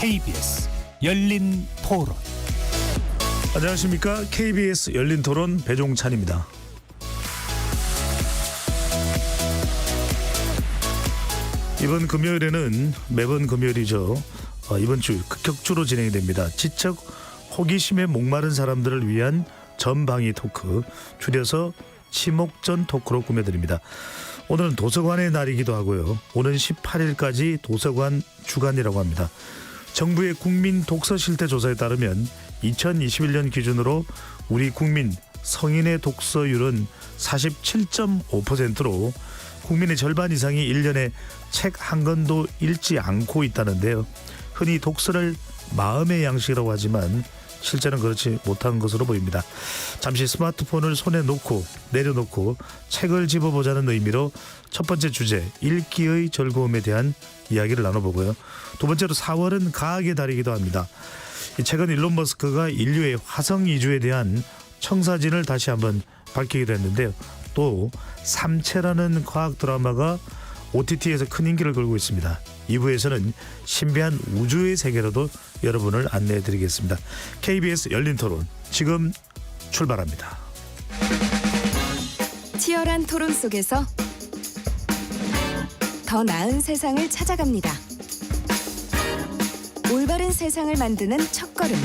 KBS 열린 토론. 안녕하십니까. KBS 열린 토론 배종찬입니다. 이번 금요일에는 매번 금요일이죠. 이번 주 극격주로 진행이 됩니다. 지적 호기심에 목마른 사람들을 위한 전방위 토크, 줄여서 지목전 토크로 꾸며드립니다. 오늘은 도서관의 날이기도 하고요. 오는 18일까지 도서관 주간이라고 합니다. 정부의 국민 독서 실태 조사에 따르면 2021년 기준으로 우리 국민 성인의 독서율은 47.5%로 국민의 절반 이상이 1년에 책 한 권도 읽지 않고 있다는데요. 흔히 독서를 마음의 양식이라고 하지만 실제는 그렇지 못한 것으로 보입니다. 잠시 스마트폰을 손에 놓고 내려놓고 책을 집어보자는 의미로 첫 번째 주제, 읽기의 즐거움에 대한 이야기를 나눠보고요. 두 번째로 4월은 과학의 달이기도 합니다. 최근 일론 머스크가 인류의 화성 이주에 대한 청사진을 다시 한번 밝히기도 했는데요. 또 삼체라는 과학 드라마가 OTT에서 큰 인기를 끌고 있습니다. 2부에서는 신비한 우주의 세계로도 여러분을 안내해드리겠습니다. KBS 열린 토론 지금 출발합니다. 치열한 토론 속에서 더 나은 세상을 찾아갑니다. 올바른 세상을 만드는 첫걸음.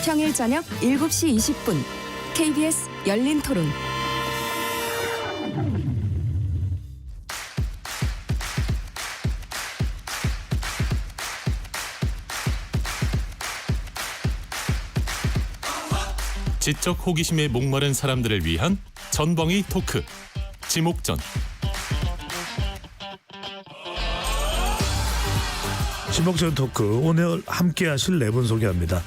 평일 저녁 7시 20분 KBS 열린 토론. 지적 호기심에 목마른 사람들을 위한 전방위 토크, 지목전. 지목전 토크, 오늘 함께 하실 네 분 소개합니다.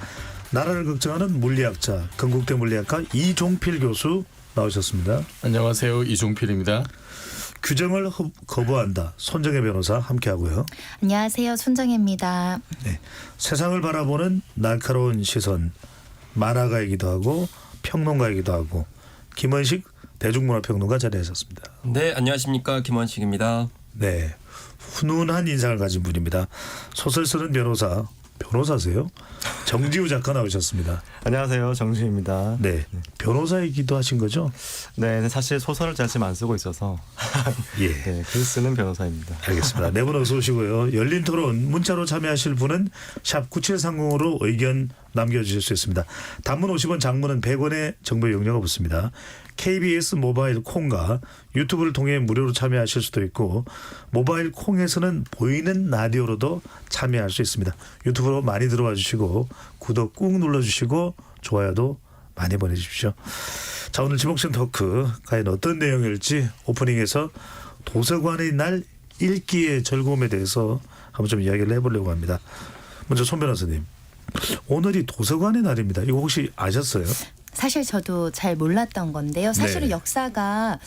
나라를 걱정하는 물리학자, 건국대 물리학과 이종필 교수 나오셨습니다. 안녕하세요. 이종필입니다. 규정을 거부한다, 손정혜 변호사 함께하고요. 안녕하세요. 손정혜입니다. 네, 세상을 바라보는 날카로운 시선, 만화가이기도 하고 평론가이기도 하고 김원식 대중문화평론가 자리하셨습니다. 네, 안녕하십니까. 김원식입니다. 네, 훈훈한 인상을 가진 분입니다. 소설 쓰는 변호사세요? 정지우 작가 나오셨습니다. 안녕하세요. 정지우입니다. 네, 변호사이기도 하신 거죠? 네, 사실 소설을 잘 안 쓰고 있어서 예, 네, 글 쓰는 변호사입니다. 알겠습니다. 네 분 어서 오시고요. 열린 토론 문자로 참여하실 분은 샵 9730으로 의견 남겨주실 수 있습니다. 단문 50원, 장문은 100원의 정보 이용료가 붙습니다. KBS 모바일 콩과 유튜브를 통해 무료로 참여하실 수도 있고 모바일 콩에서는 보이는 라디오로도 참여할 수 있습니다. 유튜브로 많이 들어와 주시고 구독 꾹 눌러주시고 좋아요도 많이 보내주십시오. 자, 오늘 지목전 토크 과연 어떤 내용일지 오프닝에서 도서관의 날 읽기의 즐거움에 대해서 한번 좀 이야기를 해보려고 합니다. 먼저 손 변호사님, 오늘이 도서관의 날입니다. 이거 혹시 아셨어요? 사실 저도 잘 몰랐던 건데요. 사실은 네. 역사가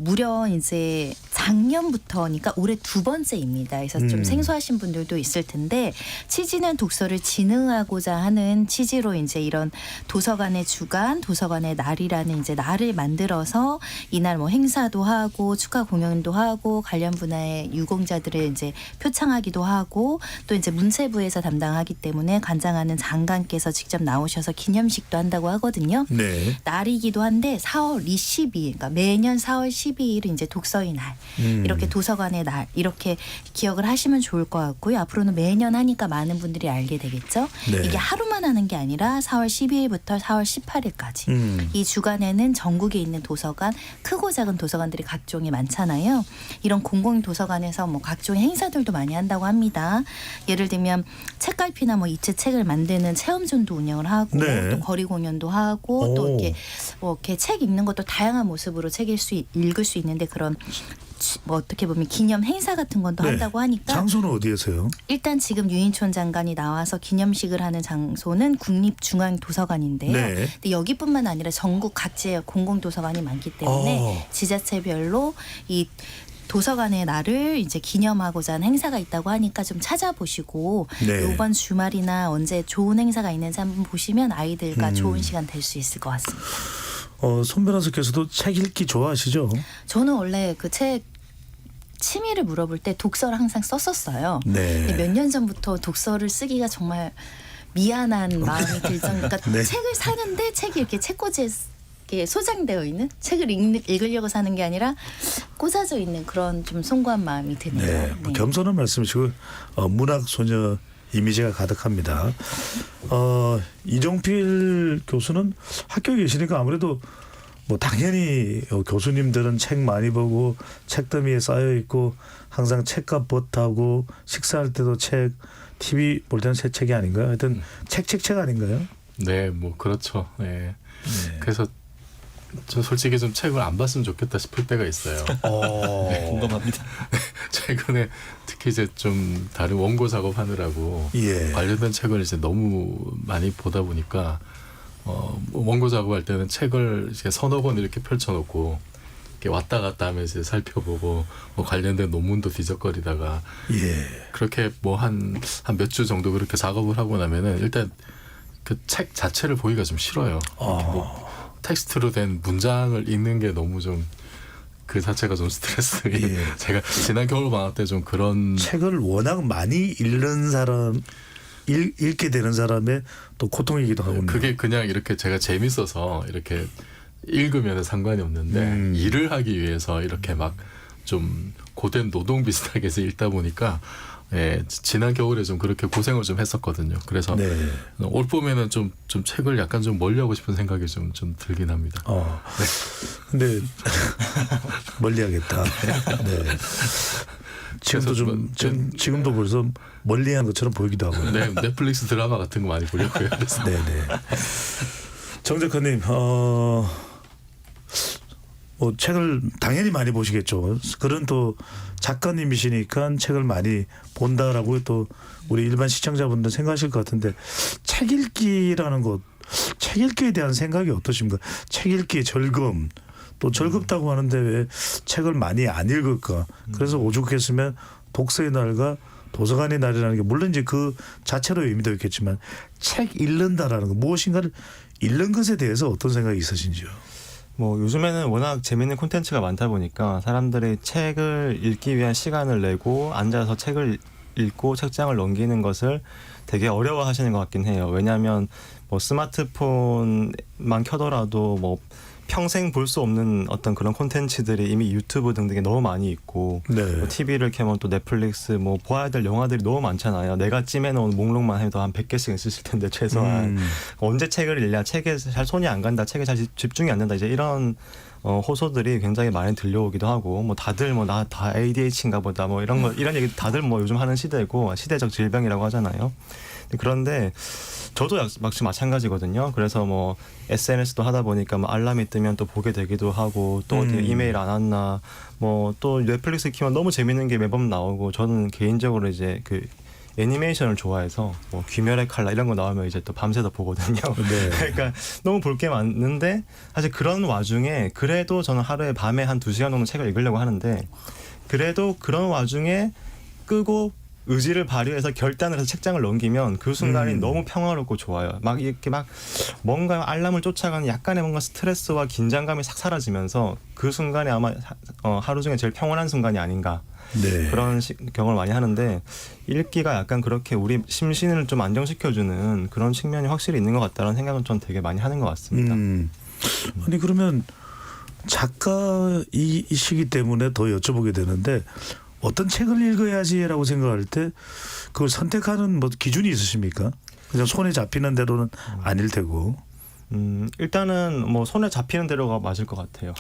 무려 이제 작년부터니까 올해 두 번째입니다. 그래서 좀 생소하신 분들도 있을 텐데 취지는 독서를 진흥하고자 하는 취지로 이제 이런 도서관의 주간, 도서관의 날이라는 이제 날을 만들어서 이날 뭐 행사도 하고 축하 공연도 하고 관련 분야의 유공자들을 이제 표창하기도 하고 또 이제 문체부에서 담당하기 때문에 관장하는 장관께서 직접 나오셔서 기념식도 한다고 하거든요. 네. 날이기도 한데 4월 22일, 그러니까 매년 4월 12일은 이제 독서의 날, 이렇게 도서관의 날 이렇게 기억을 하시면 좋을 것 같고요. 앞으로는 매년 하니까 많은 분들이 알게 되겠죠. 네. 이게 하루만 하는 게 아니라 4월 12일부터 4월 18일까지 이 주간에는 전국에 있는 도서관, 크고 작은 도서관들이 각종이 많잖아요. 이런 공공 도서관에서 뭐 각종의 행사들도 많이 한다고 합니다. 예를 들면 책갈피나 뭐 이체 책을 만드는 체험존도 운영을 하고 네. 또 거리 공연도 하고 또 이렇게 이렇게 책 읽는 것도 다양한 모습으로 책 읽을 수 있는데 그런 뭐 어떻게 보면 기념 행사 같은 건 또 네. 한다고 하니까 장소는 어디에서요? 일단 지금 유인촌 장관이 나와서 기념식을 하는 장소는 국립중앙도서관인데요. 네. 근데 여기뿐만 아니라 전국 각지에 공공도서관이 많기 때문에 지자체별로 이 도서관의 날을 이제 기념하고자 하는 행사가 있다고 하니까 좀 찾아보시고 네. 이번 주말이나 언제 좋은 행사가 있는지 한번 보시면 아이들과 좋은 시간 될 수 있을 것 같습니다. 손 변호사께서도 책 읽기 좋아하시죠? 저는 원래 그 책 취미를 물어볼 때 독서를 항상 썼었어요. 네. 몇 년 전부터 독서를 쓰기가 정말 미안한 마음이 들 정도. 그러니까 네. 책을 사는데 책이 이렇게 책꽂이에 이렇게 소장되어 있는 책을 읽으려고 사는 게 아니라 꽂아져 있는 그런 좀 송구한 마음이 드네요. 네, 뭐 겸손한 말씀이시고 문학 소녀 이미지가 가득합니다. 이종필 교수는 학교에 계시니까 아무래도 뭐 당연히 교수님들은 책 많이 보고 책더미에 쌓여 있고 항상 책값 버하고 식사할 때도 책, TV 볼 때는 새 책이 아닌가요? 하여튼 책 아닌가요? 네, 뭐 그렇죠. 네. 네. 그래서 저 솔직히 좀 책을 안 봤으면 좋겠다 싶을 때가 있어요. 공감합니다. 최근에 특히 이제 좀 다른 원고 작업하느라고 예. 관련된 책을 이제 너무 많이 보다 보니까 원고 작업할 때는 책을 이제 서너 권 이렇게 펼쳐놓고 이렇게 왔다 갔다 하면서 살펴보고 뭐 관련된 논문도 뒤적거리다가 예. 그렇게 뭐 한 몇 주 정도 그렇게 작업을 하고 나면은 일단 그 책 자체를 보기가 좀 싫어요. 뭐 텍스트로 된 문장을 읽는 게 너무 좀 그 자체가 좀 스트레스. 예. 제가 지난 겨울 방학 때 좀 그런 책을 워낙 많이 읽는 사람 읽게 되는 사람의 또 고통이기도 하군요. 그게 그냥 이렇게 제가 재밌어서 이렇게 읽으면 상관이 없는데 일을 하기 위해서 이렇게 막 좀 고된 노동 비슷하게 해서 읽다 보니까 예, 지난 겨울에 좀 그렇게 고생을 좀 했었거든요. 그래서 네. 올 봄에는 좀 책을 약간 좀 멀리하고 싶은 생각이 좀 들긴 합니다. 네. 근데 멀리하겠다. 네. 지금도 좀 지금도 벌써 멀리한 것처럼 보이기도 하고요. 네, 넷플릭스 드라마 같은 거 많이 보려고요. 그래서. 네네. 정 작가님, 뭐 책을 당연히 많이 보시겠죠. 그런 또 작가님이시니까 책을 많이 본다라고 또 우리 일반 시청자분들 생각하실 것 같은데 책 읽기라는 것, 책 읽기에 대한 생각이 어떠십니까? 책 읽기의 즐거움. 또 즐겁다고 하는데 왜 책을 많이 안 읽을까? 그래서 오죽했으면 독서의 날과 도서관의 날이라는 게 물론 이제 그 자체로 의미도 있겠지만 책 읽는다라는 거 무엇인가를 읽는 것에 대해서 어떤 생각이 있으신지요? 뭐 요즘에는 워낙 재밌는 콘텐츠가 많다 보니까 사람들이 책을 읽기 위한 시간을 내고 앉아서 책을 읽고 책장을 넘기는 것을 되게 어려워하시는 것 같긴 해요. 왜냐하면 뭐 스마트폰만 켜더라도 뭐 평생 볼 수 없는 어떤 그런 콘텐츠들이 이미 유튜브 등등에 너무 많이 있고 네. 뭐 TV를 켜면 또 넷플릭스 뭐 보아야 될 영화들이 너무 많잖아요. 내가 찜해놓은 목록만 해도 한 100개씩 있으실 텐데 최소한 언제 책을 읽냐, 책에 잘 손이 안 간다, 책에 잘 집중이 안 된다, 이제 이런 호소들이 굉장히 많이 들려오기도 하고 뭐 다들 뭐 나 다 ADHD인가 보다 뭐 이런 얘기 다들 뭐 요즘 하는 시대고 시대적 질병이라고 하잖아요. 그런데 저도 역시 마찬가지거든요. 그래서 뭐 SNS도 하다 보니까 뭐 알람이 뜨면 또 보게 되기도 하고 또 어디 이메일 안 왔나 뭐 또 넷플릭스 키면 너무 재밌는 게 매번 나오고 저는 개인적으로 이제 그 애니메이션을 좋아해서 뭐 귀멸의 칼라 이런 거 나오면 이제 또 밤새서 보거든요. 네. 그러니까 너무 볼 게 많은데 사실 그런 와중에 그래도 저는 하루에 밤에 한 2시간 정도 책을 읽으려고 하는데 그래도 그런 와중에 끄고 의지를 발휘해서 결단을 해서 책장을 넘기면 그 순간이 너무 평화롭고 좋아요. 막 이렇게 막 뭔가 알람을 쫓아가는 약간의 뭔가 스트레스와 긴장감이 싹 사라지면서 그 순간이 아마 하루 중에 제일 평온한 순간이 아닌가. 네. 그런 경험을 많이 하는데 읽기가 약간 그렇게 우리 심신을 좀 안정시켜주는 그런 측면이 확실히 있는 것 같다는 생각은 전 되게 많이 하는 것 같습니다. 아니 그러면 작가이시기 때문에 더 여쭤보게 되는데 어떤 책을 읽어야지라고 생각할 때 그걸 선택하는 뭐 기준이 있으십니까? 그냥 손에 잡히는 대로는 아닐 테고. 일단은 뭐 손에 잡히는 대로가 맞을 것 같아요.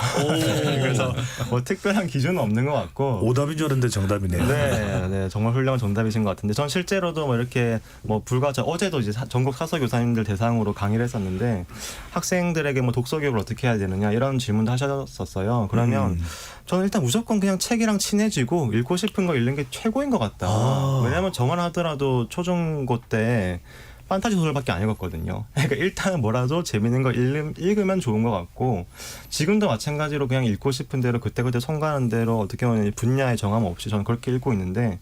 그래서 뭐 특별한 기준은 없는 것 같고. 오답인 줄 알았는데 정답이네요. 네, 정말 훌륭한 정답이신 것 같은데, 전 실제로도 뭐 이렇게 뭐 어제도 이제 전국 사서 교사님들 대상으로 강의를 했었는데 학생들에게 뭐 독서 교육을 어떻게 해야 되느냐 이런 질문도 하셨었어요. 그러면 저는 일단 무조건 그냥 책이랑 친해지고 읽고 싶은 거 읽는 게 최고인 것 같다. 왜냐하면 저만 하더라도 초중고 때 판타지 소설밖에 안 읽었거든요. 그러니까 일단은 뭐라도 재밌는 거 읽으면 좋은 것 같고 지금도 마찬가지로 그냥 읽고 싶은 대로 그때그때 손가는 대로 어떻게 보면 분야의 정함 없이 저는 그렇게 읽고 있는데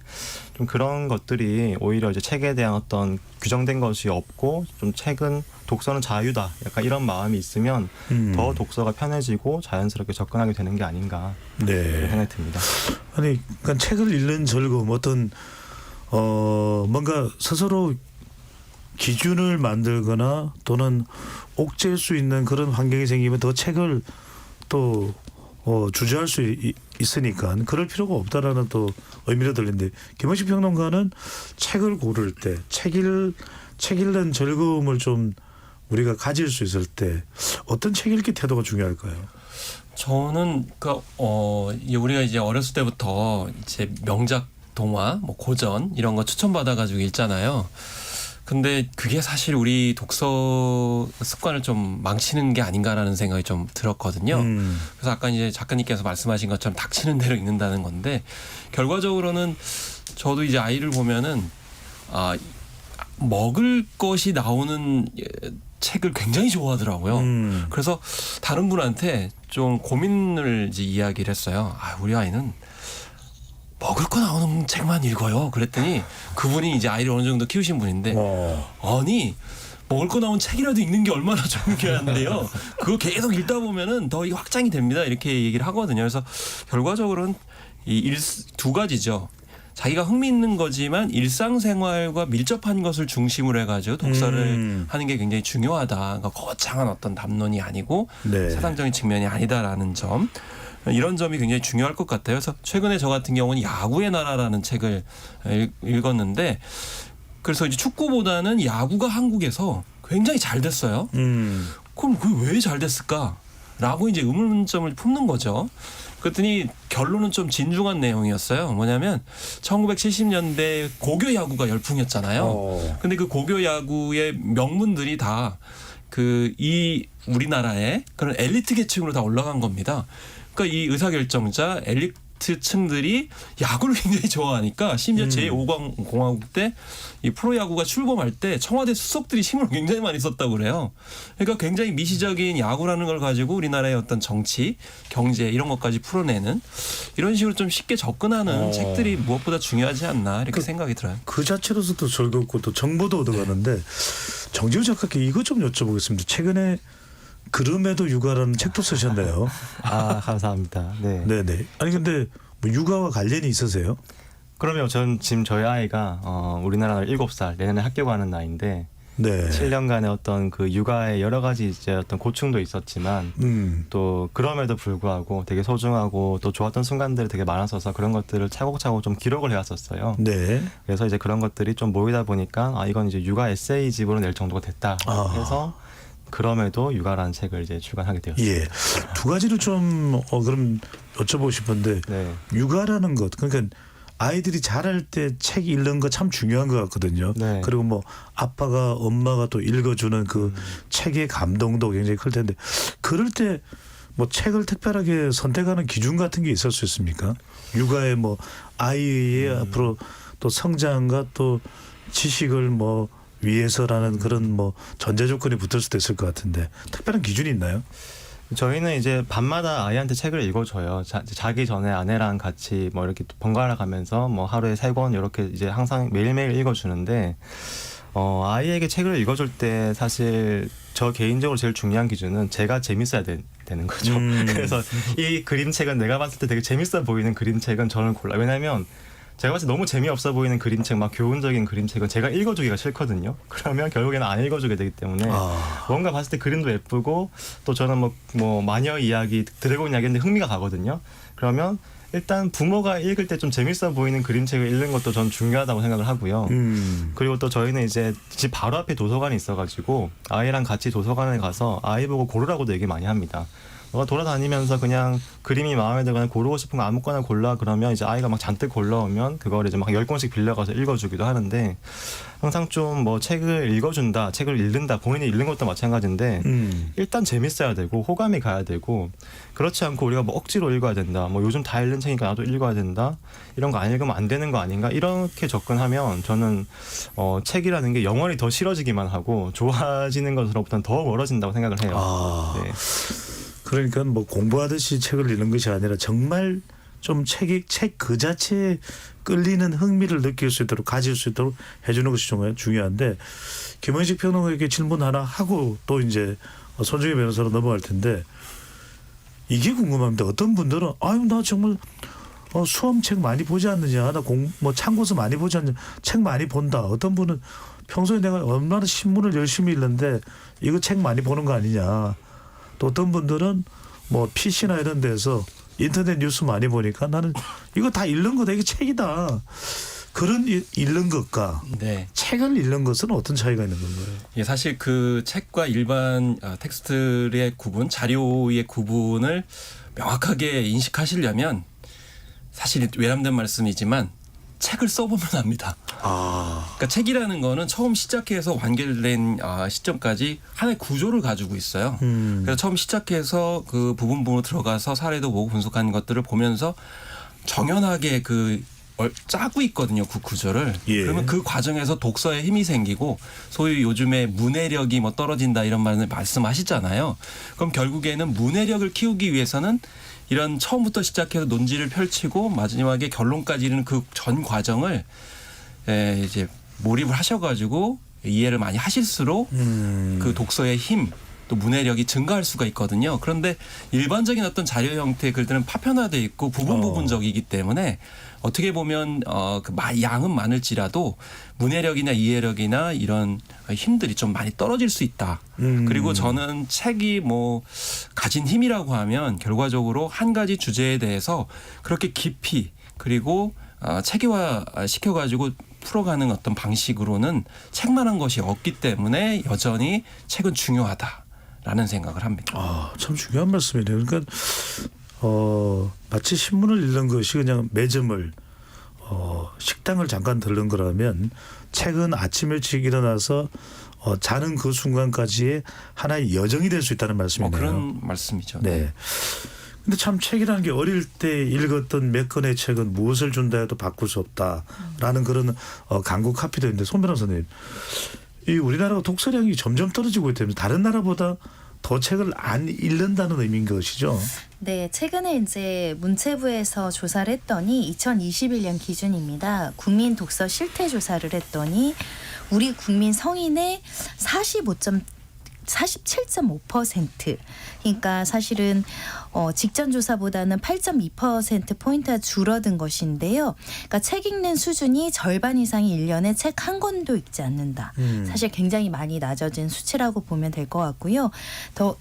좀 그런 것들이 오히려 이제 책에 대한 어떤 규정된 것이 없고 좀 책은 독서는 자유다. 약간 이런 마음이 있으면 더 독서가 편해지고 자연스럽게 접근하게 되는 게 아닌가 네. 생각이 듭니다. 아니, 그러니까 책을 읽는 즐거움, 어떤 뭔가 스스로 기준을 만들거나 또는 옥죄일 수 있는 그런 환경이 생기면 더 책을 또 주저할 수 있으니까 그럴 필요가 없다라는 또 의미로 들리는데 김원식 평론가는 책을 고를 때 책 읽는 즐거움을 좀 우리가 가질 수 있을 때 어떤 책 읽기 태도가 중요할까요? 저는 우리가 이제 어렸을 때부터 이제 명작 동화, 뭐 고전 이런 거 추천받아가지고 읽잖아요. 근데 그게 사실 우리 독서 습관을 좀 망치는 게 아닌가라는 생각이 좀 들었거든요. 그래서 아까 이제 작가님께서 말씀하신 것처럼 닥치는 대로 읽는다는 건데 결과적으로는 저도 이제 아이를 보면은 먹을 것이 나오는 책을 굉장히 좋아하더라고요. 그래서 다른 분한테 좀 고민을 이제 이야기를 했어요. 우리 아이는 먹을 거 나오는 책만 읽어요. 그랬더니 그분이 이제 아이를 어느 정도 키우신 분인데 아니 먹을 거 나온 책이라도 읽는 게 얼마나 중요한데요. 그거 계속 읽다 보면은 더 확장이 됩니다. 이렇게 얘기를 하거든요. 그래서 결과적으로는 두 가지죠. 자기가 흥미있는 거지만 일상생활과 밀접한 것을 중심으로 해가지고 독서를 하는 게 굉장히 중요하다. 그러니까 거창한 어떤 담론이 아니고 네. 사상적인 측면이 아니다라는 점. 이런 점이 굉장히 중요할 것 같아요. 그래서 최근에 저 같은 경우는 야구의 나라라는 책을 읽었는데 그래서 이제 축구보다는 야구가 한국에서 굉장히 잘 됐어요. 그럼 그게 왜 잘 됐을까? 라고 이제 의문점을 품는 거죠. 그랬더니 결론은 좀 진중한 내용이었어요. 뭐냐면 1970년대 고교 야구가 열풍이었잖아요. 근데 그 고교 야구의 명문들이 다 이 우리나라의 그런 엘리트 계층으로 다 올라간 겁니다. 그러니까 이 의사결정자 엘리트층들이 야구를 굉장히 좋아하니까 심지어 제5공화국 때 이 프로야구가 출범할 때 청와대 수석들이 힘을 굉장히 많이 썼다고 그래요. 그러니까 굉장히 미시적인 야구라는 걸 가지고 우리나라의 어떤 정치, 경제 이런 것까지 풀어내는 이런 식으로 좀 쉽게 접근하는 책들이 무엇보다 중요하지 않나 이렇게 생각이 들어요. 그 자체로서도 즐겁고 또 정보도 얻어가는데 정지우 작가께 이것 좀 여쭤보겠습니다. 최근에 그럼에도 육아라는 책도 쓰셨네요. 감사합니다. 네. 네네. 아니 근데 뭐 육아와 관련이 있으세요? 그러면 전 지금 저희 아이가 우리나라 7살 내년에 학교 가는 나이인데 네. 7년간의 어떤 그 육아에 여러 가지 이제 어떤 고충도 있었지만 또 그럼에도 불구하고 되게 소중하고 또 좋았던 순간들이 되게 많았어서 그런 것들을 차곡차곡 좀 기록을 해왔었어요. 네. 그래서 이제 그런 것들이 좀 모이다 보니까 이건 이제 육아 에세이집으로 낼 정도가 됐다 해서 그럼에도 육아라는 책을 이제 출간하게 되었습니다. 예. 두 가지를 좀 그럼 여쭤보고 싶은데 네. 육아라는 것 그러니까 아이들이 자랄 때 책 읽는 거 참 중요한 것 같거든요. 네. 그리고 뭐 아빠가 엄마가 또 읽어주는 그 책의 감동도 굉장히 클 텐데 그럴 때 뭐 책을 특별하게 선택하는 기준 같은 게 있을 수 있습니까? 육아의 뭐 아이의 앞으로 또 성장과 또 지식을 뭐 위해서라는 그런 뭐 전제 조건이 붙을 수도 있을 것 같은데 특별한 기준이 있나요? 저희는 이제 밤마다 아이한테 책을 읽어줘요. 자기 전에 아내랑 같이 뭐 이렇게 번갈아 가면서 뭐 하루에 3권 이렇게 이제 항상 매일매일 읽어주는데 아이에게 책을 읽어줄 때 사실 저 개인적으로 제일 중요한 기준은 제가 재밌어야 되는 거죠. 그래서 이 그림책은 내가 봤을 때 되게 재밌어 보이는 그림책은 저는 골라요. 왜냐하면 제가 봤을 때 너무 재미없어 보이는 그림책, 막 교훈적인 그림책은 제가 읽어주기가 싫거든요. 그러면 결국에는 안 읽어주게 되기 때문에 뭔가 봤을 때 그림도 예쁘고 또 저는 뭐 마녀 이야기, 드래곤 이야기인데 흥미가 가거든요. 그러면 일단 부모가 읽을 때 좀 재밌어 보이는 그림책을 읽는 것도 전 중요하다고 생각을 하고요. 그리고 또 저희는 이제 집 바로 앞에 도서관이 있어가지고 아이랑 같이 도서관에 가서 아이 보고 고르라고도 얘기 많이 합니다. 너가 돌아다니면서 그냥 그림이 마음에 들거나 고르고 싶은 거 아무거나 골라 그러면 이제 아이가 막 잔뜩 골라오면 그걸 이제 막 10권씩 빌려가서 읽어주기도 하는데 항상 좀 뭐 책을 읽어준다, 책을 읽는다, 본인이 읽는 것도 마찬가지인데 일단 재밌어야 되고 호감이 가야 되고 그렇지 않고 우리가 뭐 억지로 읽어야 된다, 뭐 요즘 다 읽는 책이니까 나도 읽어야 된다 이런 거 안 읽으면 안 되는 거 아닌가 이렇게 접근하면 저는 책이라는 게 영원히 더 싫어지기만 하고 좋아지는 것으로부터는 더 멀어진다고 생각을 해요. 아, 네. 그러니까 뭐 공부하듯이 책을 읽는 것이 아니라 정말 좀 책 그 자체에 끌리는 흥미를 느낄 수 있도록 가질 수 있도록 해주는 것이 정말 중요한데 김원식 평론가에게 질문 하나 하고 또 이제 손정희 변호사로 넘어갈 텐데 이게 궁금합니다. 어떤 분들은 아유 나 정말 수험 책 많이 보지 않느냐 나 뭐 참고서 많이 보지 않느냐 책 많이 본다. 어떤 분은 평소에 내가 얼마나 신문을 열심히 읽는데 이거 책 많이 보는 거 아니냐. 또 어떤 분들은 뭐 PC나 이런 데서 인터넷 뉴스 많이 보니까 나는 이거 다 읽는 거다. 이게 책이다. 그런 읽는 것과 네. 책을 읽는 것은 어떤 차이가 있는 건가요? 예, 사실 그 책과 일반 텍스트의 구분, 자료의 구분을 명확하게 인식하시려면 사실 외람된 말씀이지만 책을 써보면 압니다. 그러니까 책이라는 거는 처음 시작해서 완결된 시점까지 하나의 구조를 가지고 있어요. 그래서 처음 시작해서 그 부분으로 들어가서 사례도 보고 분석한 것들을 보면서 정연하게 짜고 있거든요. 그 구조를. 예. 그러면 그 과정에서 독서에 힘이 생기고 소위 요즘에 문해력이 뭐 떨어진다 이런 말을 말씀하시잖아요. 그럼 결국에는 문해력을 키우기 위해서는 이런 처음부터 시작해서 논지를 펼치고 마지막에 결론까지 이르는 그 전 과정을 이제 몰입을 하셔가지고 이해를 많이 하실수록 그 독서의 힘 또 문해력이 증가할 수가 있거든요. 그런데 일반적인 어떤 자료 형태의 글들은 파편화되어 있고 부분적이기 때문에 어떻게 보면 양은 많을지라도 문해력이나 이해력이나 이런 힘들이 좀 많이 떨어질 수 있다. 그리고 저는 책이 뭐 가진 힘이라고 하면 결과적으로 한 가지 주제에 대해서 그렇게 깊이 그리고 체계화 시켜가지고 풀어가는 어떤 방식으로는 책만한 것이 없기 때문에 여전히 책은 중요하다라는 생각을 합니다. 아, 참 중요한 말씀이네요. 그러니까 마치 신문을 읽는 것이 그냥 매점을 식당을 잠깐 들른 거라면 책은 아침 일찍 일어나서 자는 그 순간까지의 하나의 여정이 될 수 있다는 말씀이네요. 그런 말씀이죠. 네. 근데 참 책이라는 게 어릴 때 읽었던 몇 권의 책은 무엇을 준다 해도 바꿀 수 없다라는 그런 강구 카피도 있는데 손 변호사님, 이 우리나라가 독서량이 점점 떨어지고 있다면 다른 나라보다 더 책을 안 읽는다는 의미인 것이죠. 네, 최근에 이제 문체부에서 조사를 했더니 2021년 기준입니다. 국민 독서 실태 조사를 했더니 우리 국민 성인의 47.5%. 그러니까 사실은 직전 조사보다는 8.2%포인트가 줄어든 것인데요. 그러니까 책 읽는 수준이 절반 이상이 1년에 책 한 권도 읽지 않는다. 사실 굉장히 많이 낮아진 수치라고 보면 될 것 같고요.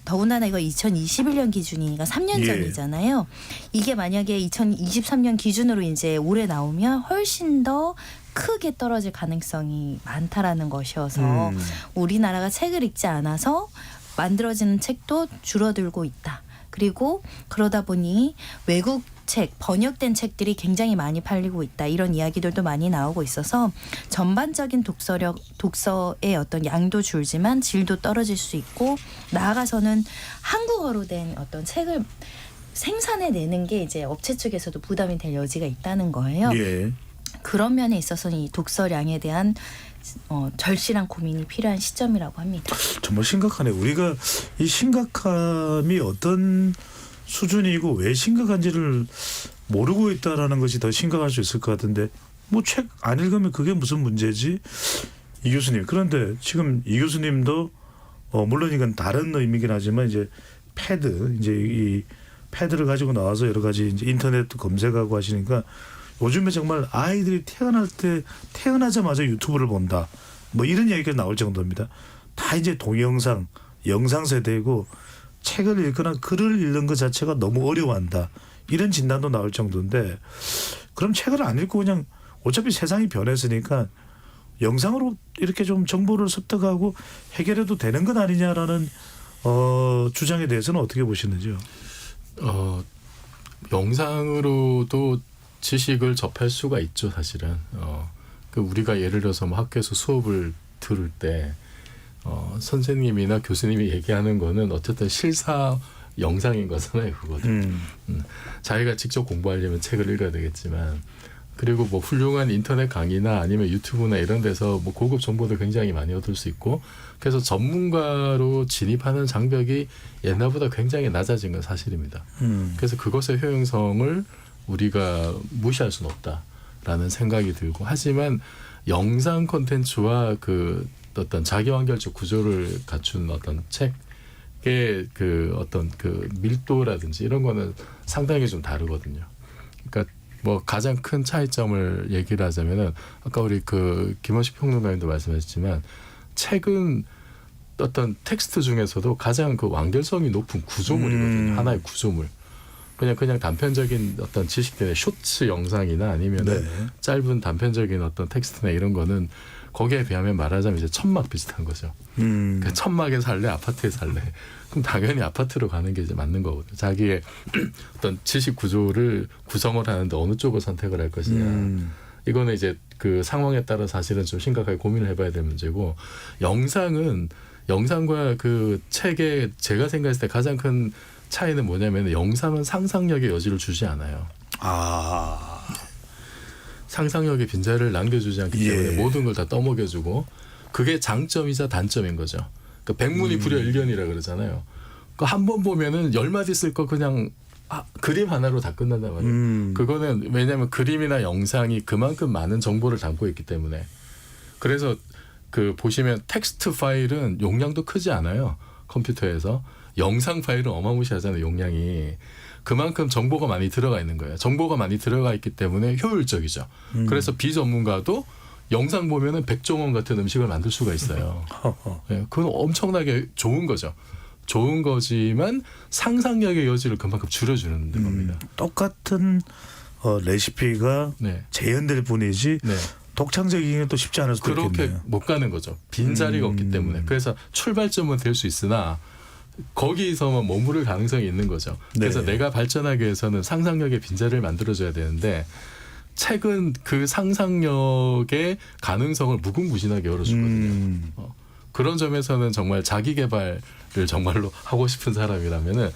더군다나 이거 2021년 기준이니까 3년 예. 전이잖아요. 이게 만약에 2023년 기준으로 이제 올해 나오면 훨씬 더 크게 떨어질 가능성이 많다라는 것이어서 우리나라가 책을 읽지 않아서 만들어지는 책도 줄어들고 있다. 그리고 그러다 보니 외국 책, 번역된 책들이 굉장히 많이 팔리고 있다. 이런 이야기들도 많이 나오고 있어서 전반적인 독서의 어떤 양도 줄지만 질도 떨어질 수 있고 나아가서는 한국어로 된 어떤 책을 생산해내는 게 이제 업체 측에서도 부담이 될 여지가 있다는 거예요. 예. 그런 면에 있어서는 이 독서량에 대한 절실한 고민이 필요한 시점이라고 합니다. 정말 심각하네. 우리가 이 심각함이 어떤 수준이고 왜 심각한지를 모르고 있다라는 것이 더 심각할 수 있을 것 같은데 뭐 책 안 읽으면 그게 무슨 문제지? 이 교수님. 그런데 지금 이 교수님도 물론 이건 다른 의미긴 하지만 이제 이제 이 패드를 가지고 나와서 여러 가지 이제 인터넷도 검색하고 하시니까 요즘에 정말 아이들이 태어나자마자 유튜브를 본다. 뭐 이런 얘기가 나올 정도입니다. 다 이제 동영상, 영상 세대이고 책을 읽거나 글을 읽는 것 자체가 너무 어려워한다. 이런 진단도 나올 정도인데 그럼 책을 안 읽고 그냥 어차피 세상이 변했으니까 영상으로 이렇게 좀 정보를 습득하고 해결해도 되는 것 아니냐라는 주장에 대해서는 어떻게 보시는지요? 영상으로도 지식을 접할 수가 있죠, 사실은. 그 우리가 예를 들어서 뭐 학교에서 수업을 들을 때 선생님이나 교수님이 얘기하는 거는 어쨌든 실사 영상인 거잖아요, 그거는. 자기가 직접 공부하려면 책을 읽어야 되겠지만, 그리고 뭐 훌륭한 인터넷 강의나 아니면 유튜브나 이런 데서 뭐 고급 정보도 굉장히 많이 얻을 수 있고, 그래서 전문가로 진입하는 장벽이 옛날보다 굉장히 낮아진 건 사실입니다. 그래서 그것의 효용성을 우리가 무시할 수는 없다라는 생각이 들고, 하지만 영상 콘텐츠와 그 어떤 자기완결적 구조를 갖춘 어떤 책의 그 어떤 그 밀도라든지 이런 거는 상당히 좀 다르거든요. 그러니까 뭐 가장 큰 차이점을 얘기를 하자면은 아까 우리 그 김원식 평론가님도 말씀하셨지만, 책은 어떤 텍스트 중에서도 가장 그 완결성이 높은 구조물이거든요. 하나의 구조물. 그냥 단편적인 어떤 지식들의 쇼츠 영상이나 아니면은 짧은 단편적인 어떤 텍스트나 이런 거는 거기에 비하면 말하자면 이제 천막 비슷한 거죠. 그러니까 천막에 살래, 아파트에 살래. 그럼 당연히 아파트로 가는 게 이제 맞는 거거든요. 자기의 어떤 지식 구조를 구성을 하는데 어느 쪽을 선택을 할 것이냐. 이거는 이제 그 상황에 따라 사실은 좀 심각하게 고민을 해봐야 될 문제고, 영상과 그 책의 제가 생각했을 때 가장 큰 차이는 뭐냐면, 영상은 상상력의 여지를 주지 않아요. 상상력의 빈자리를 남겨주지 않기 때문에 모든 걸 다 떠먹여주고, 그게 장점이자 단점인 거죠. 그러니까 백문이 불여일견이라 그러잖아요. 그 한 번 보면은 10마디 쓸 거 그냥 그림 하나로 다 끝난단 말이에요. 그거는 왜냐하면 그림이나 영상이 그만큼 많은 정보를 담고 있기 때문에. 그래서 그 보시면 텍스트 파일은 용량도 크지 않아요, 컴퓨터에서. 영상 파일은 어마무시하잖아요, 용량이. 그만큼 정보가 많이 들어가 있는 거예요. 정보가 많이 들어가 있기 때문에 효율적이죠. 그래서 비전문가도 영상 보면은 백종원 같은 음식을 만들 수가 있어요. 네, 그건 엄청나게 좋은 거죠. 좋은 거지만 상상력의 여지를 그만큼 줄여주는 겁니다. 똑같은 레시피가 재현될 뿐이지 독창적이기는 또 쉽지 않을 수도 있겠네요. 그렇게 못 가는 거죠. 빈자리가 없기 때문에. 그래서 출발점은 될 수 있으나 거기서만 머무를 가능성이 있는 거죠. 그래서 내가 발전하기 위해서는 상상력의 빈자리를 만들어줘야 되는데, 책은 그 상상력의 가능성을 무궁무진하게 열어주거든요. 그런 점에서는 정말 자기 개발을 정말로 하고 싶은 사람이라면은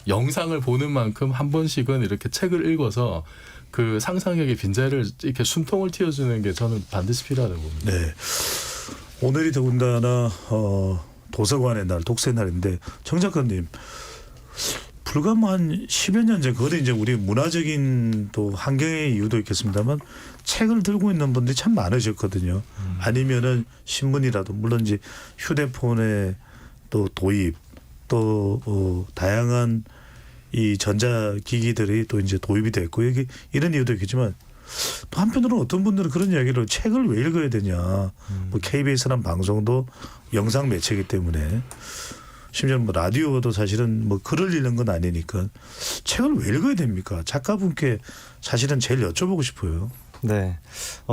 영상을 보는 만큼 한 번씩은 이렇게 책을 읽어서 그 상상력의 빈자리를 이렇게 숨통을 틔워주는 게 저는 반드시 필요하다고 봅니다. 네. 오늘이 더군다나 도서관의 날, 독서의 날인데, 정 작가님, 불과 뭐 한 10여 년 전, 그것도 이제 우리 문화적인 또 환경의 이유도 있겠습니다만, 책을 들고 있는 분들이 참 많으셨거든요. 아니면은 신문이라도, 물론 이제 휴대폰의 또 도입, 또 다양한 이 전자기기들이 또 이제 도입이 됐고, 이런 이유도 있겠지만, 또 한편으로는 어떤 분들은 그런 이야기를, 책을 왜 읽어야 되냐. 뭐 KBS라는 방송도 영상 매체이기 때문에, 심지어 뭐 라디오도 사실은 뭐 글을 읽는 건 아니니까 책을 왜 읽어야 됩니까? 작가분께 사실은 제일 여쭤보고 싶어요. 네.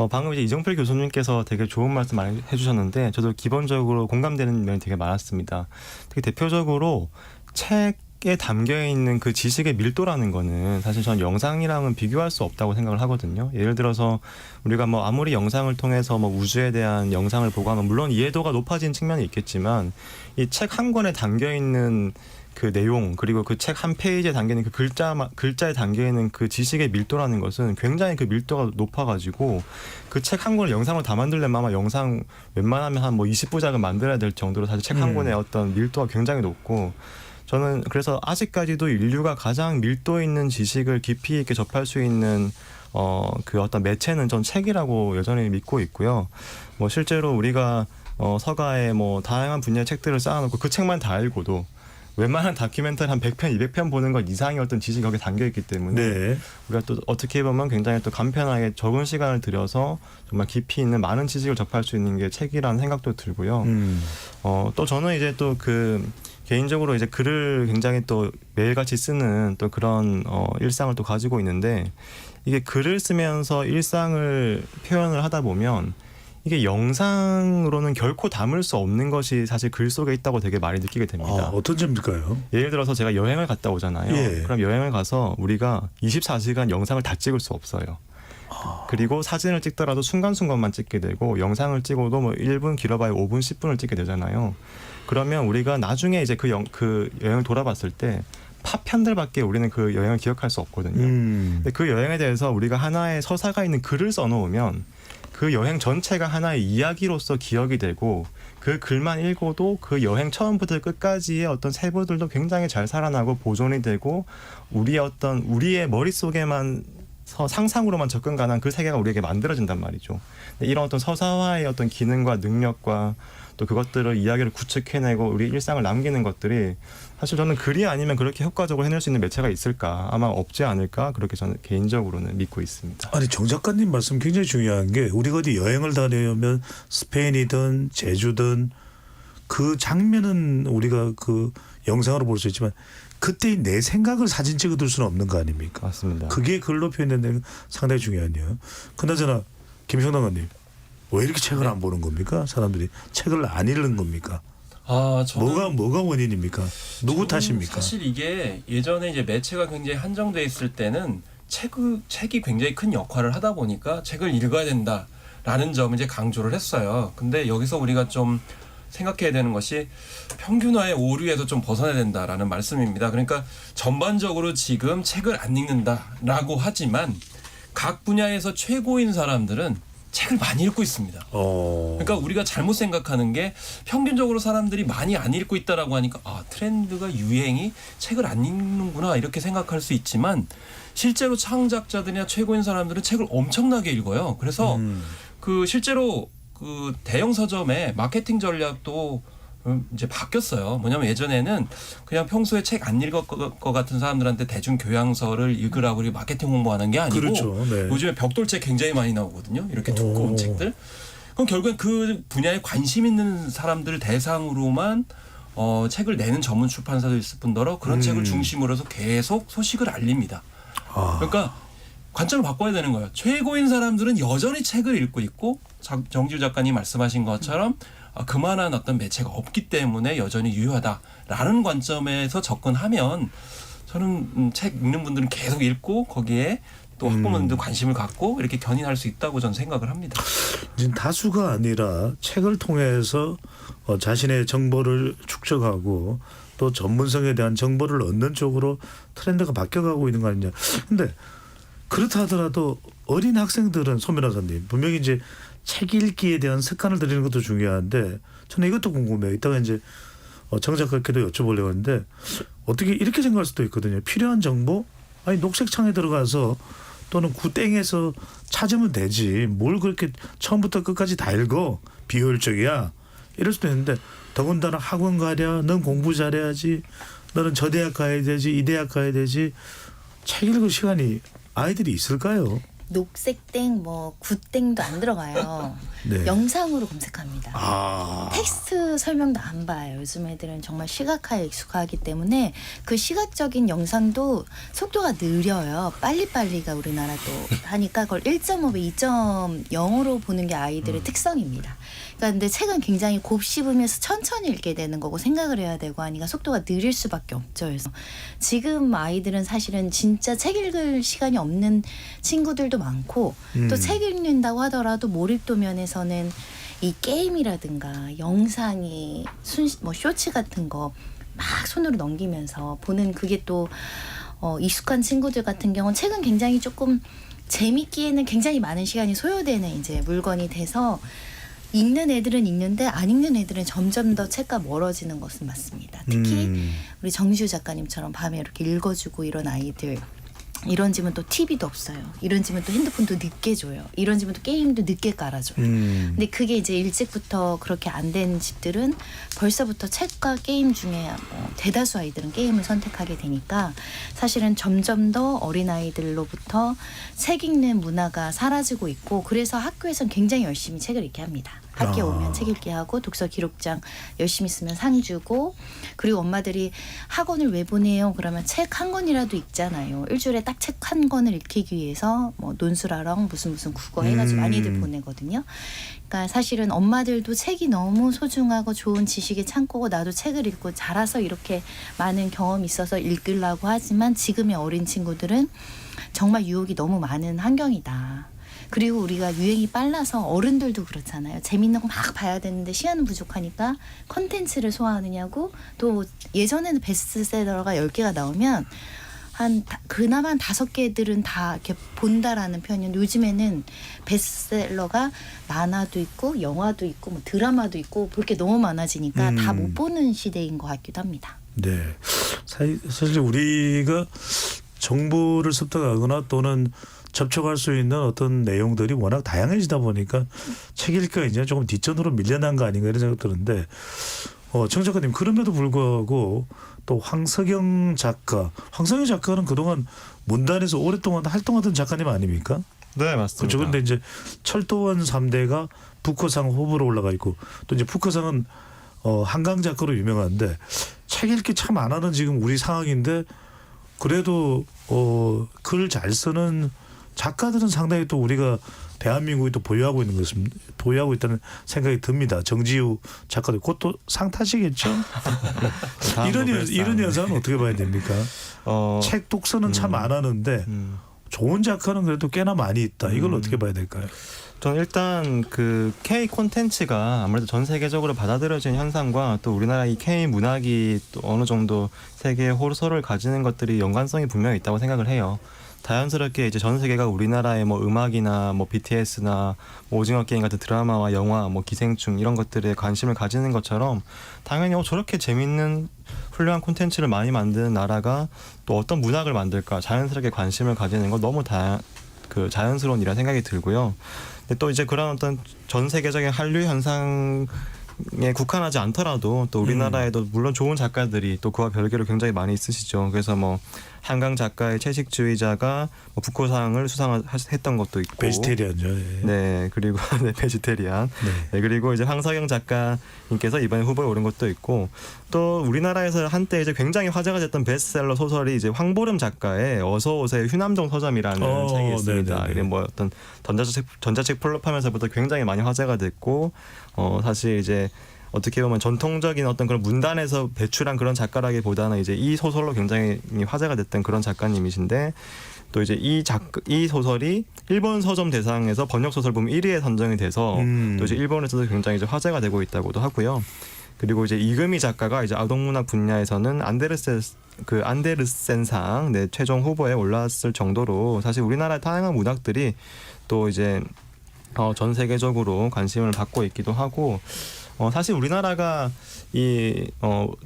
방금 이제 이정필 교수님께서 되게 좋은 말씀 많이 해주셨는데, 저도 기본적으로 공감되는 면이 되게 많았습니다. 특히 대표적으로 책에 담겨 있는 그 지식의 밀도라는 거는 사실 저는 영상이랑은 비교할 수 없다고 생각을 하거든요. 예를 들어서 우리가 뭐 아무리 영상을 통해서 뭐 우주에 대한 영상을 보고 하면 물론 이해도가 높아진 측면이 있겠지만, 이 책 한 권에 담겨 있는 그 내용, 그리고 그 책 한 페이지에 담겨 있는 그 글자에 담겨 있는 그 지식의 밀도라는 것은 굉장히 그 밀도가 높아가지고, 그 책 한 권을 영상으로 다 만들려면 아마 영상 웬만하면 한 뭐 20부작은 만들어야 될 정도로 사실 책 한 권의 어떤 밀도가 굉장히 높고, 저는 그래서 아직까지도 인류가 가장 밀도 있는 지식을 깊이 있게 접할 수 있는 그 어떤 매체는 전 책이라고 여전히 믿고 있고요. 뭐 실제로 우리가 서가에 뭐 다양한 분야의 책들을 쌓아놓고 그 책만 다 읽어도 웬만한 다큐멘터리 한 100편, 200편 보는 것 이상의 어떤 지식이 거기에 담겨 있기 때문에 우리가 또 어떻게 보면 굉장히 또 간편하게 적은 시간을 들여서 정말 깊이 있는 많은 지식을 접할 수 있는 게 책이라는 생각도 들고요. 또 저는 이제 또 그 개인적으로 이제 글을 굉장히 또 매일같이 쓰는 또 그런 일상을 또 가지고 있는데, 이게 글을 쓰면서 일상을 표현을 하다 보면 이게 영상으로는 결코 담을 수 없는 것이 사실 글 속에 있다고 되게 많이 느끼게 됩니다. 어떤 점일까요? 예를 들어서 제가 여행을 갔다 오잖아요. 예. 그럼 여행을 가서 우리가 24시간 영상을 다 찍을 수 없어요. 그리고 사진을 찍더라도 순간순간만 찍게 되고 영상을 찍어도 뭐 1분 길어봐야 5분 10분을 찍게 되잖아요. 그러면 우리가 나중에 이제 그 여행을 돌아봤을 때 파편들밖에 우리는 그 여행을 기억할 수 없거든요. 근데 그 여행에 대해서 우리가 하나의 서사가 있는 글을 써놓으면 그 여행 전체가 하나의 이야기로서 기억이 되고 그 글만 읽어도 그 여행 처음부터 끝까지의 어떤 세부들도 굉장히 잘 살아나고 보존이 되고 우리의 머릿속에만 상상으로만 접근 가능한 그 세계가 우리에게 만들어진단 말이죠. 이런 어떤 서사화의 어떤 기능과 능력과 또 그것들을 이야기를 구축해내고 우리 일상을 남기는 것들이 사실 저는 글이 아니면 그렇게 효과적으로 해낼 수 있는 매체가 있을까? 아마 없지 않을까? 그렇게 저는 개인적으로는 믿고 있습니다. 아니 정 작가님 말씀 굉장히 중요한 게 우리가 어디 여행을 다녀오면 스페인이든 제주든 그 장면은 우리가 그 영상으로 볼 수 있지만 그때의 내 생각을 사진 찍어둘 수는 없는 거 아닙니까? 맞습니다. 그게 글로 표현된다는 게 상당히 중요하네요. 그나저나 김성남 의원님 왜 이렇게 책을 안 보는 겁니까? 사람들이 책을 안 읽는 겁니까? 저는 뭐가 원인입니까? 누구 탓입니까? 사실 이게 예전에 이제 매체가 굉장히 한정돼 있을 때는 책이 굉장히 큰 역할을 하다 보니까 책을 읽어야 된다라는 점을 이제 강조를 했어요. 근데 여기서 우리가 좀 생각해야 되는 것이 평균화의 오류에서 좀 벗어나야 된다라는 말씀입니다. 그러니까 전반적으로 지금 책을 안 읽는다라고 하지만 각 분야에서 최고인 사람들은 책을 많이 읽고 있습니다. 그러니까 우리가 잘못 생각하는 게 평균적으로 사람들이 많이 안 읽고 있다라고 하니까 트렌드가 유행이 책을 안 읽는구나 이렇게 생각할 수 있지만 실제로 창작자들이나 최고인 사람들은 책을 엄청나게 읽어요. 그래서 그 실제로 그 대형 서점의 마케팅 전략도 이제 바뀌었어요. 뭐냐면 예전에는 그냥 평소에 책 안 읽을 것 같은 사람들한테 대중 교양서를 읽으라고 우리 마케팅 홍보하는 게 아니고 그렇죠. 네. 요즘에 벽돌책 굉장히 많이 나오거든요. 이렇게 두꺼운 책들. 그럼 결국엔 그 분야에 관심 있는 사람들 대상으로만 책을 내는 전문 출판사도 있을 뿐더러 그런 책을 중심으로 해서 계속 소식을 알립니다. 그러니까 관점을 바꿔야 되는 거예요. 최고인 사람들은 여전히 책을 읽고 있고 정지우 작가님 말씀하신 것처럼 그만한 어떤 매체가 없기 때문에 여전히 유효하다라는 관점에서 접근하면 저는 책 읽는 분들은 계속 읽고 거기에 또 학부모님도 관심을 갖고 이렇게 견인할 수 있다고 저는 생각을 합니다. 지금 다수가 아니라 책을 통해서 자신의 정보를 축적하고 또 전문성에 대한 정보를 얻는 쪽으로 트렌드가 바뀌어가고 있는 거 아니냐. 근데 그렇다 하더라도 어린 학생들은 손 변호사님 분명히 이제 책 읽기에 대한 습관을 들이는 것도 중요한데 저는 이것도 궁금해요. 이따가 이제 정 작가께도 여쭤보려고 하는데 어떻게 이렇게 생각할 수도 있거든요. 필요한 정보? 아니 녹색창에 들어가서 또는 구땡에서 찾으면 되지. 뭘 그렇게 처음부터 끝까지 다 읽어. 비효율적이야. 이럴 수도 있는데 더군다나 학원 가랴. 넌 공부 잘해야지. 너는 저 대학 가야 되지. 이 대학 가야 되지. 책 읽을 시간이 아이들이 있을까요? 녹색땡 굿땡도 안 들어가요. 네. 영상으로 검색합니다. 텍스트 설명도 안 봐요. 요즘 애들은 정말 시각화에 익숙하기 때문에 그 시각적인 영상도 속도가 느려요. 빨리빨리가 우리나라도 하니까 그걸 1.5배, 2.0으로 보는 게 아이들의 특성입니다. 그러니까 근데 책은 굉장히 곱씹으면서 천천히 읽게 되는 거고 생각을 해야 되고 하니까 속도가 느릴 수밖에 없죠. 그래서 지금 아이들은 사실은 진짜 책 읽을 시간이 없는 친구들도 많고 또 책 읽는다고 하더라도 몰입도 면에서는 이 게임이라든가 영상이 쇼츠 같은 거 막 손으로 넘기면서 보는 그게 또 익숙한 친구들 같은 경우는 책은 굉장히 조금 재밌기에는 굉장히 많은 시간이 소요되는 이제 물건이 돼서 읽는 애들은 읽는데 안 읽는 애들은 점점 더 책과 멀어지는 것은 맞습니다. 특히 우리 정지우 작가님처럼 밤에 이렇게 읽어주고 이런 아이들 이런 집은 또 TV도 없어요. 이런 집은 또 핸드폰도 늦게 줘요. 이런 집은 또 게임도 늦게 깔아줘요. 근데 그게 이제 일찍부터 그렇게 안 된 집들은 벌써부터 책과 게임 중에 대다수 아이들은 게임을 선택하게 되니까 사실은 점점 더 어린아이들로부터 책 읽는 문화가 사라지고 있고 그래서 학교에서는 굉장히 열심히 책을 읽게 합니다. 학교에 아. 오면 책 읽기 하고 독서 기록장 열심히 쓰면 상 주고 그리고 엄마들이 학원을 왜 보내요? 그러면 책 한 권이라도 읽잖아요. 일주일에 딱 책 한 권을 읽히기 위해서 뭐 논술하랑 무슨 국어 해가지고 많이들 보내거든요. 그러니까 사실은 엄마들도 책이 너무 소중하고 좋은 지식의 창고고 나도 책을 읽고 자라서 이렇게 많은 경험이 있어서 읽으려고 하지만 지금의 어린 친구들은 정말 유혹이 너무 많은 환경이다. 그리고 우리가 유행이 빨라서 어른들도 그렇잖아요. 재밌는 거 막 봐야 되는데 시간은 부족하니까 컨텐츠를 소화하느냐고 또 예전에는 베스트셀러가 10개가 나오면 그나마 한 5개들은 다 이렇게 본다라는 편이었는데 요즘에는 베스트셀러가 만화도 있고 영화도 있고 뭐 드라마도 있고 볼 게 너무 많아지니까 다 못 보는 시대인 것 같기도 합니다. 네. 사실 우리가 정보를 습득하거나 또는 접촉할 수 있는 어떤 내용들이 워낙 다양해지다 보니까 책 읽기가 이제 조금 뒷전으로 밀려난 거 아닌가 이런 생각 드는데 정 작가님 그럼에도 불구하고 또 황석영 작가는 그동안 문단에서 오랫동안 활동하던 작가님 아닙니까? 네, 맞습니다. 그런데 이제 철도원 3대가 북커상 후보로 올라가 있고 또 이제 북커상은 한강 작가로 유명한데 책 읽기 참 안 하는 지금 우리 상황인데 그래도 글을 잘 쓰는 작가들은 상당히 또 우리가 대한민국이 또 보유하고 있다는 생각이 듭니다. 정지우 작가도 곧 또 상 타시겠죠? 이런 현상은 어떻게 봐야 됩니까? 책 독서는 참 안 하는데 좋은 작가는 그래도 꽤나 많이 있다. 이걸 어떻게 봐야 될까요? 저는 일단 그 K 콘텐츠가 아무래도 전 세계적으로 받아들여진 현상과 또 우리나라 이 K 문학이 또 어느 정도 세계의 호소를 가지는 것들이 연관성이 분명히 있다고 생각을 해요. 자연스럽게 이제 전 세계가 우리나라의 뭐 음악이나 뭐 BTS나 뭐 오징어 게임 같은 드라마와 영화, 뭐 기생충 이런 것들에 관심을 가지는 것처럼 당연히 저렇게 재밌는 훌륭한 콘텐츠를 많이 만드는 나라가 또 어떤 문학을 만들까 자연스럽게 관심을 가지는 건 너무 자연스러운 일이라 생각이 들고요. 근데 또 이제 그런 어떤 전 세계적인 한류 현상에 국한하지 않더라도 또 우리나라에도 물론 좋은 작가들이 또 그와 별개로 굉장히 많이 있으시죠. 그래서 뭐 한강 작가의 채식주의자가 뭐 북커상을 수상했던 것도 있고, 베지테리안죠. 예. 네, 그리고 네, 베지테리안. 네, 그리고 이제 황석영 작가님께서 이번에 후보에 오른 것도 있고, 또 우리나라에서 한때 이제 굉장히 화제가 됐던 베스트셀러 소설이 이제 황보름 작가의 어서 오세요 휴남동 서점이라는 책이 있습니다. 이게 뭐 어떤 전자책 플랫폼에서부터 굉장히 많이 화제가 됐고, 사실 이제 어떻게 보면 전통적인 어떤 그런 문단에서 배출한 그런 작가라기보다는 이제 이 소설로 굉장히 화제가 됐던 그런 작가님이신데 또 이제 이 소설이 일본 서점 대상에서 번역 소설 부문 1위에 선정이 돼서 또 이제 일본에서도 굉장히 이제 화제가 되고 있다고도 하고요. 그리고 이제 이금희 작가가 이제 아동문학 분야에서는 안데르센상 최종 후보에 올랐을 정도로 사실 우리나라의 다양한 문학들이 또 이제 전 세계적으로 관심을 받고 있기도 하고. 사실 우리나라가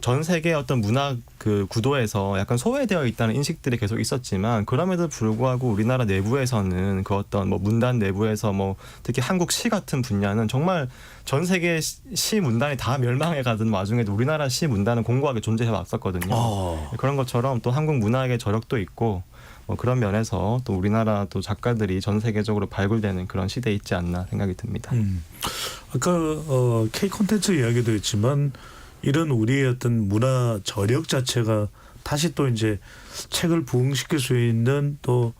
전 세계 어떤 문학 그 구도에서 약간 소외되어 있다는 인식들이 계속 있었지만 그럼에도 불구하고 우리나라 내부에서는 그 어떤 뭐 문단 내부에서 뭐 특히 한국 시 같은 분야는 정말 전 세계 시 문단이 다 멸망해 가던 와중에도 우리나라 시 문단은 공고하게 존재해 왔었거든요. 그런 것처럼 또 한국 문학의 저력도 있고 그런 면에서 또 우리나라 또 작가들이 전 세계적으로 발굴되는 그런 시대에 있지 않나 생각이 듭니다. 아까 K 콘텐츠 이야기도 했지만 이런 우리의 어떤 문화 저력 자체가 다시 또 이제 책을 부흥시킬 수 있는 또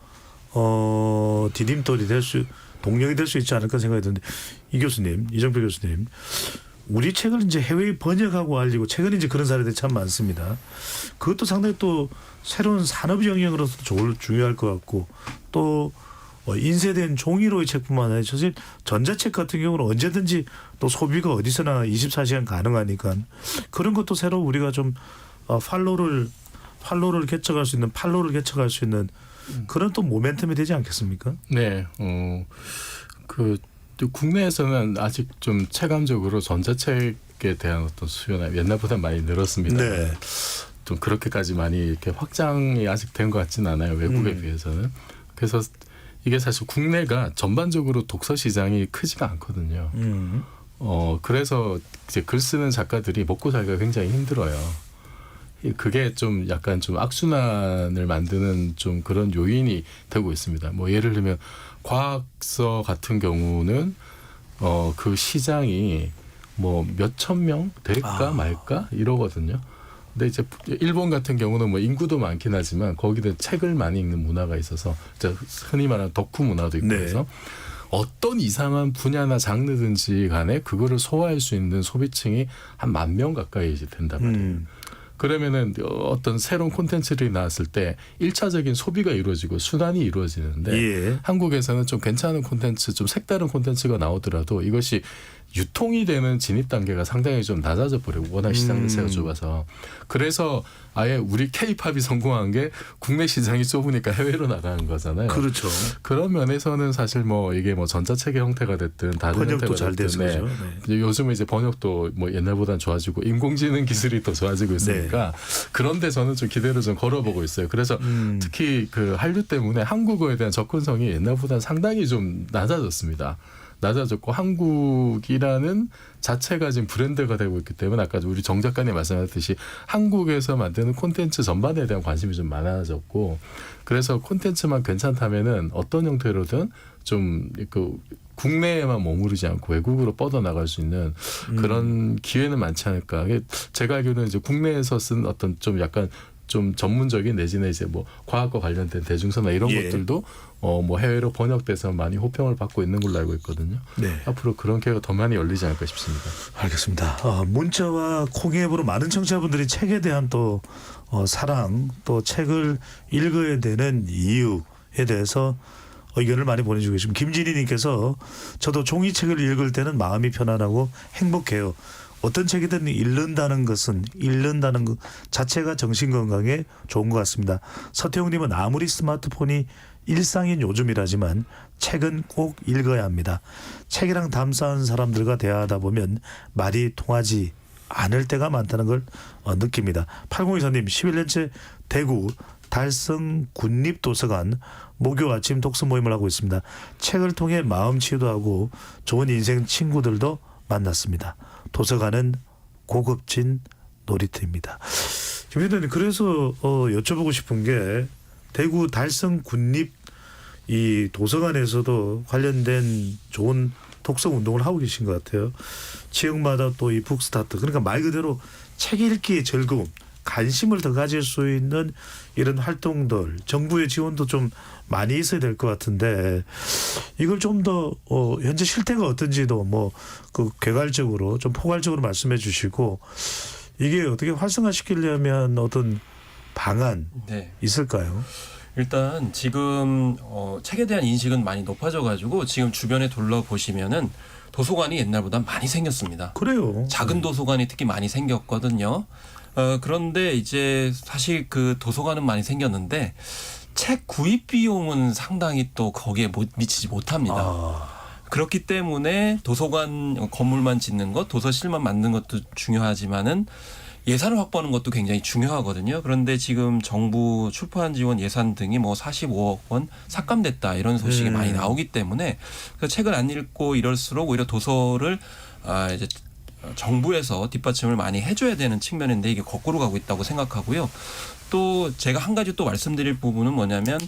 디딤돌이 동력이 될 수 있지 않을까 생각이 드는데 이정표 교수님, 우리 책을 이제 해외에 번역하고 알리고 최근에 이제 그런 사례들이 참 많습니다. 그것도 상당히 또 새로운 산업 영역으로서 중요할 것 같고 또 인쇄된 종이로의 책뿐만 아니라 사실 전자책 같은 경우는 언제든지 또 소비가 어디서나 24시간 가능하니까 그런 것도 새로 우리가 좀 팔로를 개척할 수 있는 그런 또 모멘텀이 되지 않겠습니까? 네, 국내에서는 아직 좀 체감적으로 전자책에 대한 어떤 수요나 옛날보다 많이 늘었습니다. 네. 좀 그렇게까지 많이 이렇게 확장이 아직 된 것 같지는 않아요. 외국에 비해서는. 그래서 이게 사실 국내가 전반적으로 독서 시장이 크지가 않거든요. 그래서 이제 글 쓰는 작가들이 먹고 살기가 굉장히 힘들어요. 그게 좀 약간 좀 악순환을 만드는 좀 그런 요인이 되고 있습니다. 뭐 예를 들면 과학서 같은 경우는 그 시장이 뭐 몇천 명 될까 아. 말까 이러거든요. 근데 이제 일본 같은 경우는 뭐 인구도 많긴 하지만 거기는 책을 많이 읽는 문화가 있어서 흔히 말하는 덕후 문화도 있고 네. 그래서 어떤 이상한 분야나 장르든지 간에 그거를 소화할 수 있는 소비층이 한 10,000명 가까이 이제 된단 말이에요. 그러면은 어떤 새로운 콘텐츠들이 나왔을 때 1차적인 소비가 이루어지고 순환이 이루어지는데 예. 한국에서는 좀 괜찮은 콘텐츠, 좀 색다른 콘텐츠가 나오더라도 이것이 유통이 되는 진입 단계가 상당히 좀 낮아져 버려요. 워낙 시장 자체가 좁아서. 그래서 아예 우리 K-팝이 성공한 게 국내 시장이 좁으니까 해외로 나가는 거잖아요. 그렇죠. 그런 면에서는 사실 뭐 이게 뭐 전자책의 형태가 됐든 다른 번역도 형태가 잘 돼서 됐든 그죠. 이제 요즘은 이제 번역도 뭐 옛날보다는 좋아지고 인공지능 기술이 더 좋아지고 있으니까 그런데 저는 좀 기대를 좀 걸어보고 있어요. 그래서 특히 그 한류 때문에 한국어에 대한 접근성이 옛날보다는 상당히 좀 낮아졌습니다. 낮아졌고 한국이라는 자체가 지금 브랜드가 되고 있기 때문에 아까 우리 정 작가님 말씀하셨듯이 한국에서 만드는 콘텐츠 전반에 대한 관심이 좀 많아졌고 그래서 콘텐츠만 괜찮다면은 어떤 형태로든 좀 그 국내에만 머무르지 않고 외국으로 뻗어나갈 수 있는 그런 기회는 많지 않을까. 제가 알기로는 이제 국내에서 쓴 어떤 좀 약간 좀 전문적인 내지는 이제 뭐 과학과 관련된 대중서나 이런 예. 것들도 뭐 해외로 번역돼서 많이 호평을 받고 있는 걸로 알고 있거든요. 네. 앞으로 그런 기회가 더 많이 열리지 않을까 싶습니다. 알겠습니다. 문자와 콩앱으로 많은 청취자분들이 책에 대한 또 사랑, 또 책을 읽어야 되는 이유에 대해서 의견을 많이 보내주고 계십니다. 김진희님께서 저도 종이책을 읽을 때는 마음이 편안하고 행복해요. 어떤 책이든 읽는다는 것 자체가 정신 건강에 좋은 것 같습니다. 서태웅님은 아무리 스마트폰이 일상인 요즘이라지만 책은 꼭 읽어야 합니다. 책이랑 담쌓은 사람들과 대화하다 보면 말이 통하지 않을 때가 많다는 걸 느낍니다. 8024님 11년째 대구 달성 군립도서관 목요 아침 독서 모임을 하고 있습니다. 책을 통해 마음 치유도 하고 좋은 인생 친구들도 만났습니다. 도서관은 고급진 놀이터입니다. 김 회장님 그래서 여쭤보고 싶은 게 대구 달성 군립 이 도서관에서도 관련된 좋은 독서 운동을 하고 계신 것 같아요. 지역마다 또 이 북스타트 그러니까 말 그대로 책 읽기의 즐거움 관심을 더 가질 수 있는 이런 활동들 정부의 지원도 좀 많이 있어야 될 것 같은데 이걸 좀 더 현재 실태가 어떤지도 뭐 그 개괄적으로 좀 포괄적으로 말씀해 주시고 이게 어떻게 활성화시키려면 어떤 방안 네. 있을까요? 일단 지금 책에 대한 인식은 많이 높아져가지고 지금 주변에 둘러보시면은 도서관이 옛날보다 많이 생겼습니다. 그래요. 작은 도서관이 특히 많이 생겼거든요. 그런데 이제 사실 그 도서관은 많이 생겼는데 책 구입 비용은 상당히 또 거기에 미치지 못합니다. 그렇기 때문에 도서관 건물만 짓는 것, 도서실만 만드는 것도 중요하지만은 예산을 확보하는 것도 굉장히 중요하거든요. 그런데 지금 정부 출판 지원 예산 등이 뭐 45억 원 삭감됐다 이런 소식이 많이 나오기 때문에 그래서 책을 안 읽고 이럴수록 오히려 도서를 이제 정부에서 뒷받침을 많이 해줘야 되는 측면인데 이게 거꾸로 가고 있다고 생각하고요. 또 제가 한 가지 또 말씀드릴 부분은 뭐냐면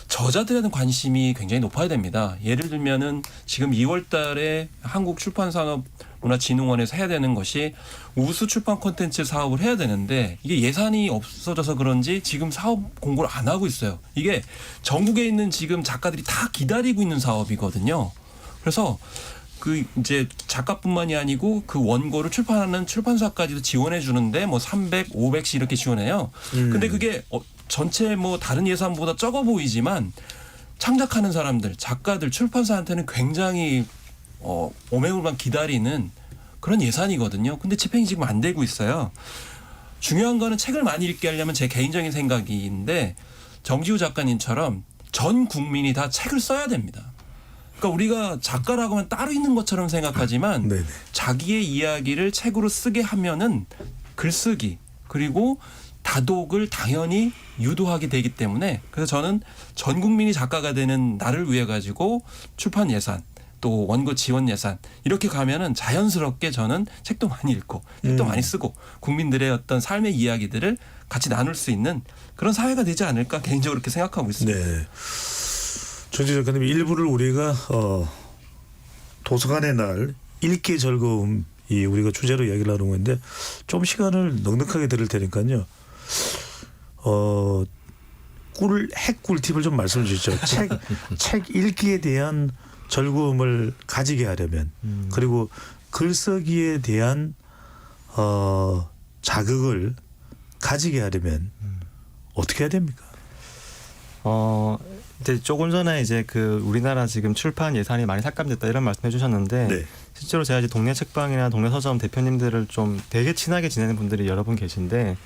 저자들에 대한 관심이 굉장히 높아야 됩니다. 예를 들면은 지금 2월 달에 한국출판산업문화진흥원에서 해야 되는 것이 우수 출판 콘텐츠 사업을 해야 되는데 이게 예산이 없어져서 그런지 지금 사업 공고를 안 하고 있어요. 이게 전국에 있는 지금 작가들이 다 기다리고 있는 사업이거든요. 그래서 그 이제 작가뿐만이 아니고 그 원고를 출판하는 출판사까지도 지원해 주는데 뭐 300, 500씩 이렇게 지원해요. 근데 그게 전체 뭐 다른 예산보다 적어 보이지만 창작하는 사람들, 작가들, 출판사한테는 굉장히 오매불만 기다리는 그런 예산이거든요. 근데 집행이 지금 안 되고 있어요. 중요한 거는 책을 많이 읽게 하려면 제 개인적인 생각인데 정지우 작가님처럼 전 국민이 다 책을 써야 됩니다. 그러니까 우리가 작가라고 하면 따로 있는 것처럼 생각하지만 네네. 자기의 이야기를 책으로 쓰게 하면은 글쓰기 그리고 다독을 당연히 유도하게 되기 때문에 그래서 저는 전 국민이 작가가 되는 나를 위해 가지고 출판 예산 또 원고 지원 예산 이렇게 가면은 자연스럽게 저는 책도 많이 읽고 책도 많이 쓰고 국민들의 어떤 삶의 이야기들을 같이 나눌 수 있는 그런 사회가 되지 않을까 개인적으로 그렇게 생각하고 있습니다. 네. 정지 작가님 일부를 우리가 도서관의 날 읽기의 즐거움 이 우리가 주제로 이야기를 나누고 있는데 좀 시간을 넉넉하게 드릴 테니까요. 핵꿀팁을 좀 말씀해 주시죠. 책 읽기에 대한 즐거움을 가지게 하려면 그리고 글쓰기에 대한 자극을 가지게 하려면 어떻게 해야 됩니까? 이제 조금 전에 이제 그 우리나라 지금 출판 예산이 많이 삭감됐다 이런 말씀해 주셨는데 네. 실제로 제가 이제 동네 책방이나 동네 서점 대표님들을 좀 되게 친하게 지내는 분들이 여러 분 계신데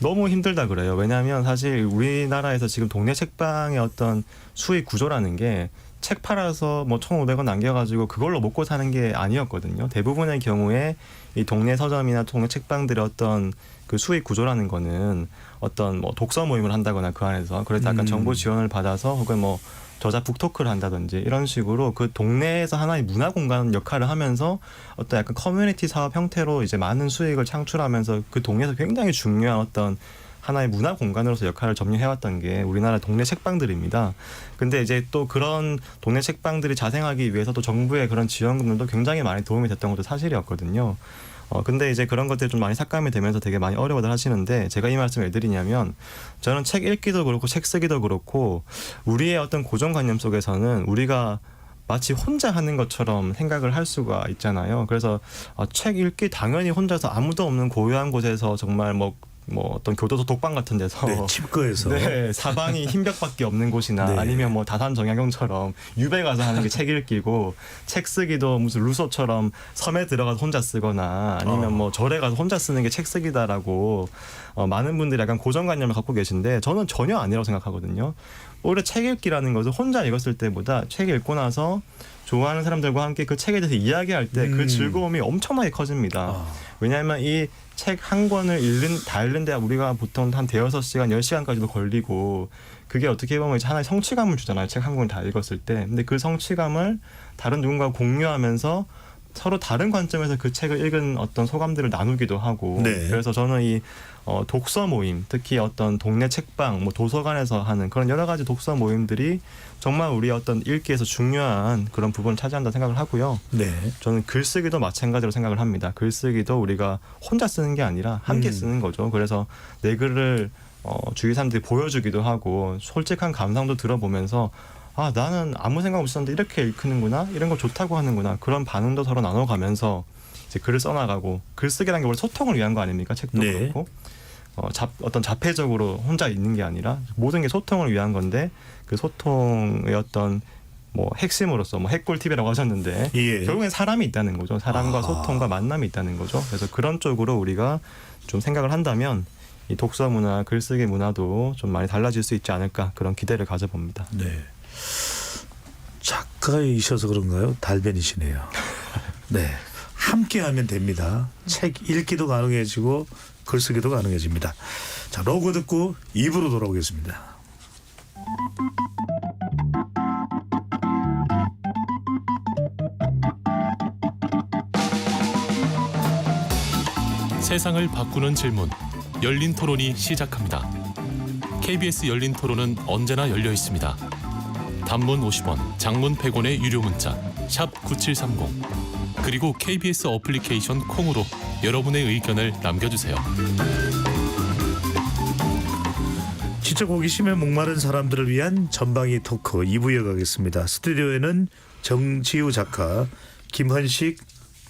너무 힘들다 그래요. 왜냐하면 사실 우리나라에서 지금 동네 책방의 어떤 수익 구조라는 게 책 팔아서 뭐 1,500원 남겨가지고 그걸로 먹고 사는 게 아니었거든요. 대부분의 경우에 이 동네 서점이나 동네 책방들의 어떤 그 수익 구조라는 거는 어떤 뭐 독서 모임을 한다거나 그 안에서 그래서 약간 정보 지원을 받아서 혹은 뭐 저자 북토크를 한다든지 이런 식으로 그 동네에서 하나의 문화 공간 역할을 하면서 어떤 약간 커뮤니티 사업 형태로 이제 많은 수익을 창출하면서 그 동네에서 굉장히 중요한 어떤 하나의 문화 공간으로서 역할을 점유해왔던 게 우리나라 동네 책방들입니다. 근데 이제 또 그런 동네 책방들이 자생하기 위해서 또 정부의 그런 지원금들도 굉장히 많이 도움이 됐던 것도 사실이었거든요. 근데 이제 그런 것들이 좀 많이 삭감이 되면서 되게 많이 어려워들 하시는데 제가 이 말씀을 왜 드리냐면 저는 책 읽기도 그렇고 책 쓰기도 그렇고 우리의 어떤 고정관념 속에서는 우리가 마치 혼자 하는 것처럼 생각을 할 수가 있잖아요. 그래서 책 읽기 당연히 혼자서 아무도 없는 고요한 곳에서 정말 뭐 어떤 교도소 독방 같은 데서 네, 칩거에서 네, 사방이 흰벽밖에 없는 곳이나 네. 아니면 뭐 다산 정약용처럼 유배 가서 하는 게 책 읽기고 책 쓰기도 무슨 루소처럼 섬에 들어가서 혼자 쓰거나 아니면 뭐 절에 가서 혼자 쓰는 게 책 쓰기다라고 많은 분들이 약간 고정관념을 갖고 계신데 저는 전혀 아니라고 생각하거든요. 오히려 책 읽기라는 것은 혼자 읽었을 때보다 책 읽고 나서 좋아하는 사람들과 함께 그 책에 대해서 이야기할 때 그 즐거움이 엄청나게 커집니다. 왜냐하면 이 책 한 권을 다 읽는데 우리가 보통 한 대여섯 시간, 10시간까지도 걸리고 그게 어떻게 보면 이제 하나의 성취감을 주잖아요. 책 한 권을 다 읽었을 때. 근데 그 성취감을 다른 누군가와 공유하면서 서로 다른 관점에서 그 책을 읽은 어떤 소감들을 나누기도 하고 네. 그래서 저는 이 독서 모임, 특히 어떤 동네 책방, 뭐 도서관에서 하는 그런 여러 가지 독서 모임들이 정말 우리 어떤 읽기에서 중요한 그런 부분을 차지한다 생각을 하고요. 네. 저는 글쓰기도 마찬가지로 생각을 합니다. 글쓰기도 우리가 혼자 쓰는 게 아니라 함께 쓰는 거죠. 그래서 내 글을 주위 사람들이 보여주기도 하고 솔직한 감상도 들어보면서 아 나는 아무 생각 없었는데 이렇게 읽는구나 이런 거 좋다고 하는구나 그런 반응도 서로 나눠가면서 이제 글을 써나가고 글쓰기라는 게 원래 소통을 위한 거 아닙니까? 책도 네. 그렇고 어떤 자폐적으로 혼자 있는 게 아니라 모든 게 소통을 위한 건데 그 소통의 어떤 뭐 핵심으로서 뭐 핵꿀팁이라고 하셨는데 예. 결국엔 사람이 있다는 거죠. 사람과 소통과 만남이 있다는 거죠. 그래서 그런 쪽으로 우리가 좀 생각을 한다면 이 독서 문화, 글쓰기 문화도 좀 많이 달라질 수 있지 않을까 그런 기대를 가져봅니다. 네. 작가이셔서 그런가요? 달변이시네요. 네. 함께 하면 됩니다. 책 읽기도 가능해지고 글쓰기도 가능해집니다. 자, 로고 듣고 2부로 돌아오겠습니다. 세상을 바꾸는 질문 열린 토론이 시작합니다. KBS 열린 토론은 언제나 열려 있습니다. 단문 50원, 장문 100원의 유료 문자 샵 9730 그리고 KBS 어플리케이션 콩으로 여러분의 의견을 남겨주세요. 지적 호기심에 목마른 사람들을 위한 전방위 토크 2부 이어가겠습니다. 스튜디오에는 정지우 작가, 김헌식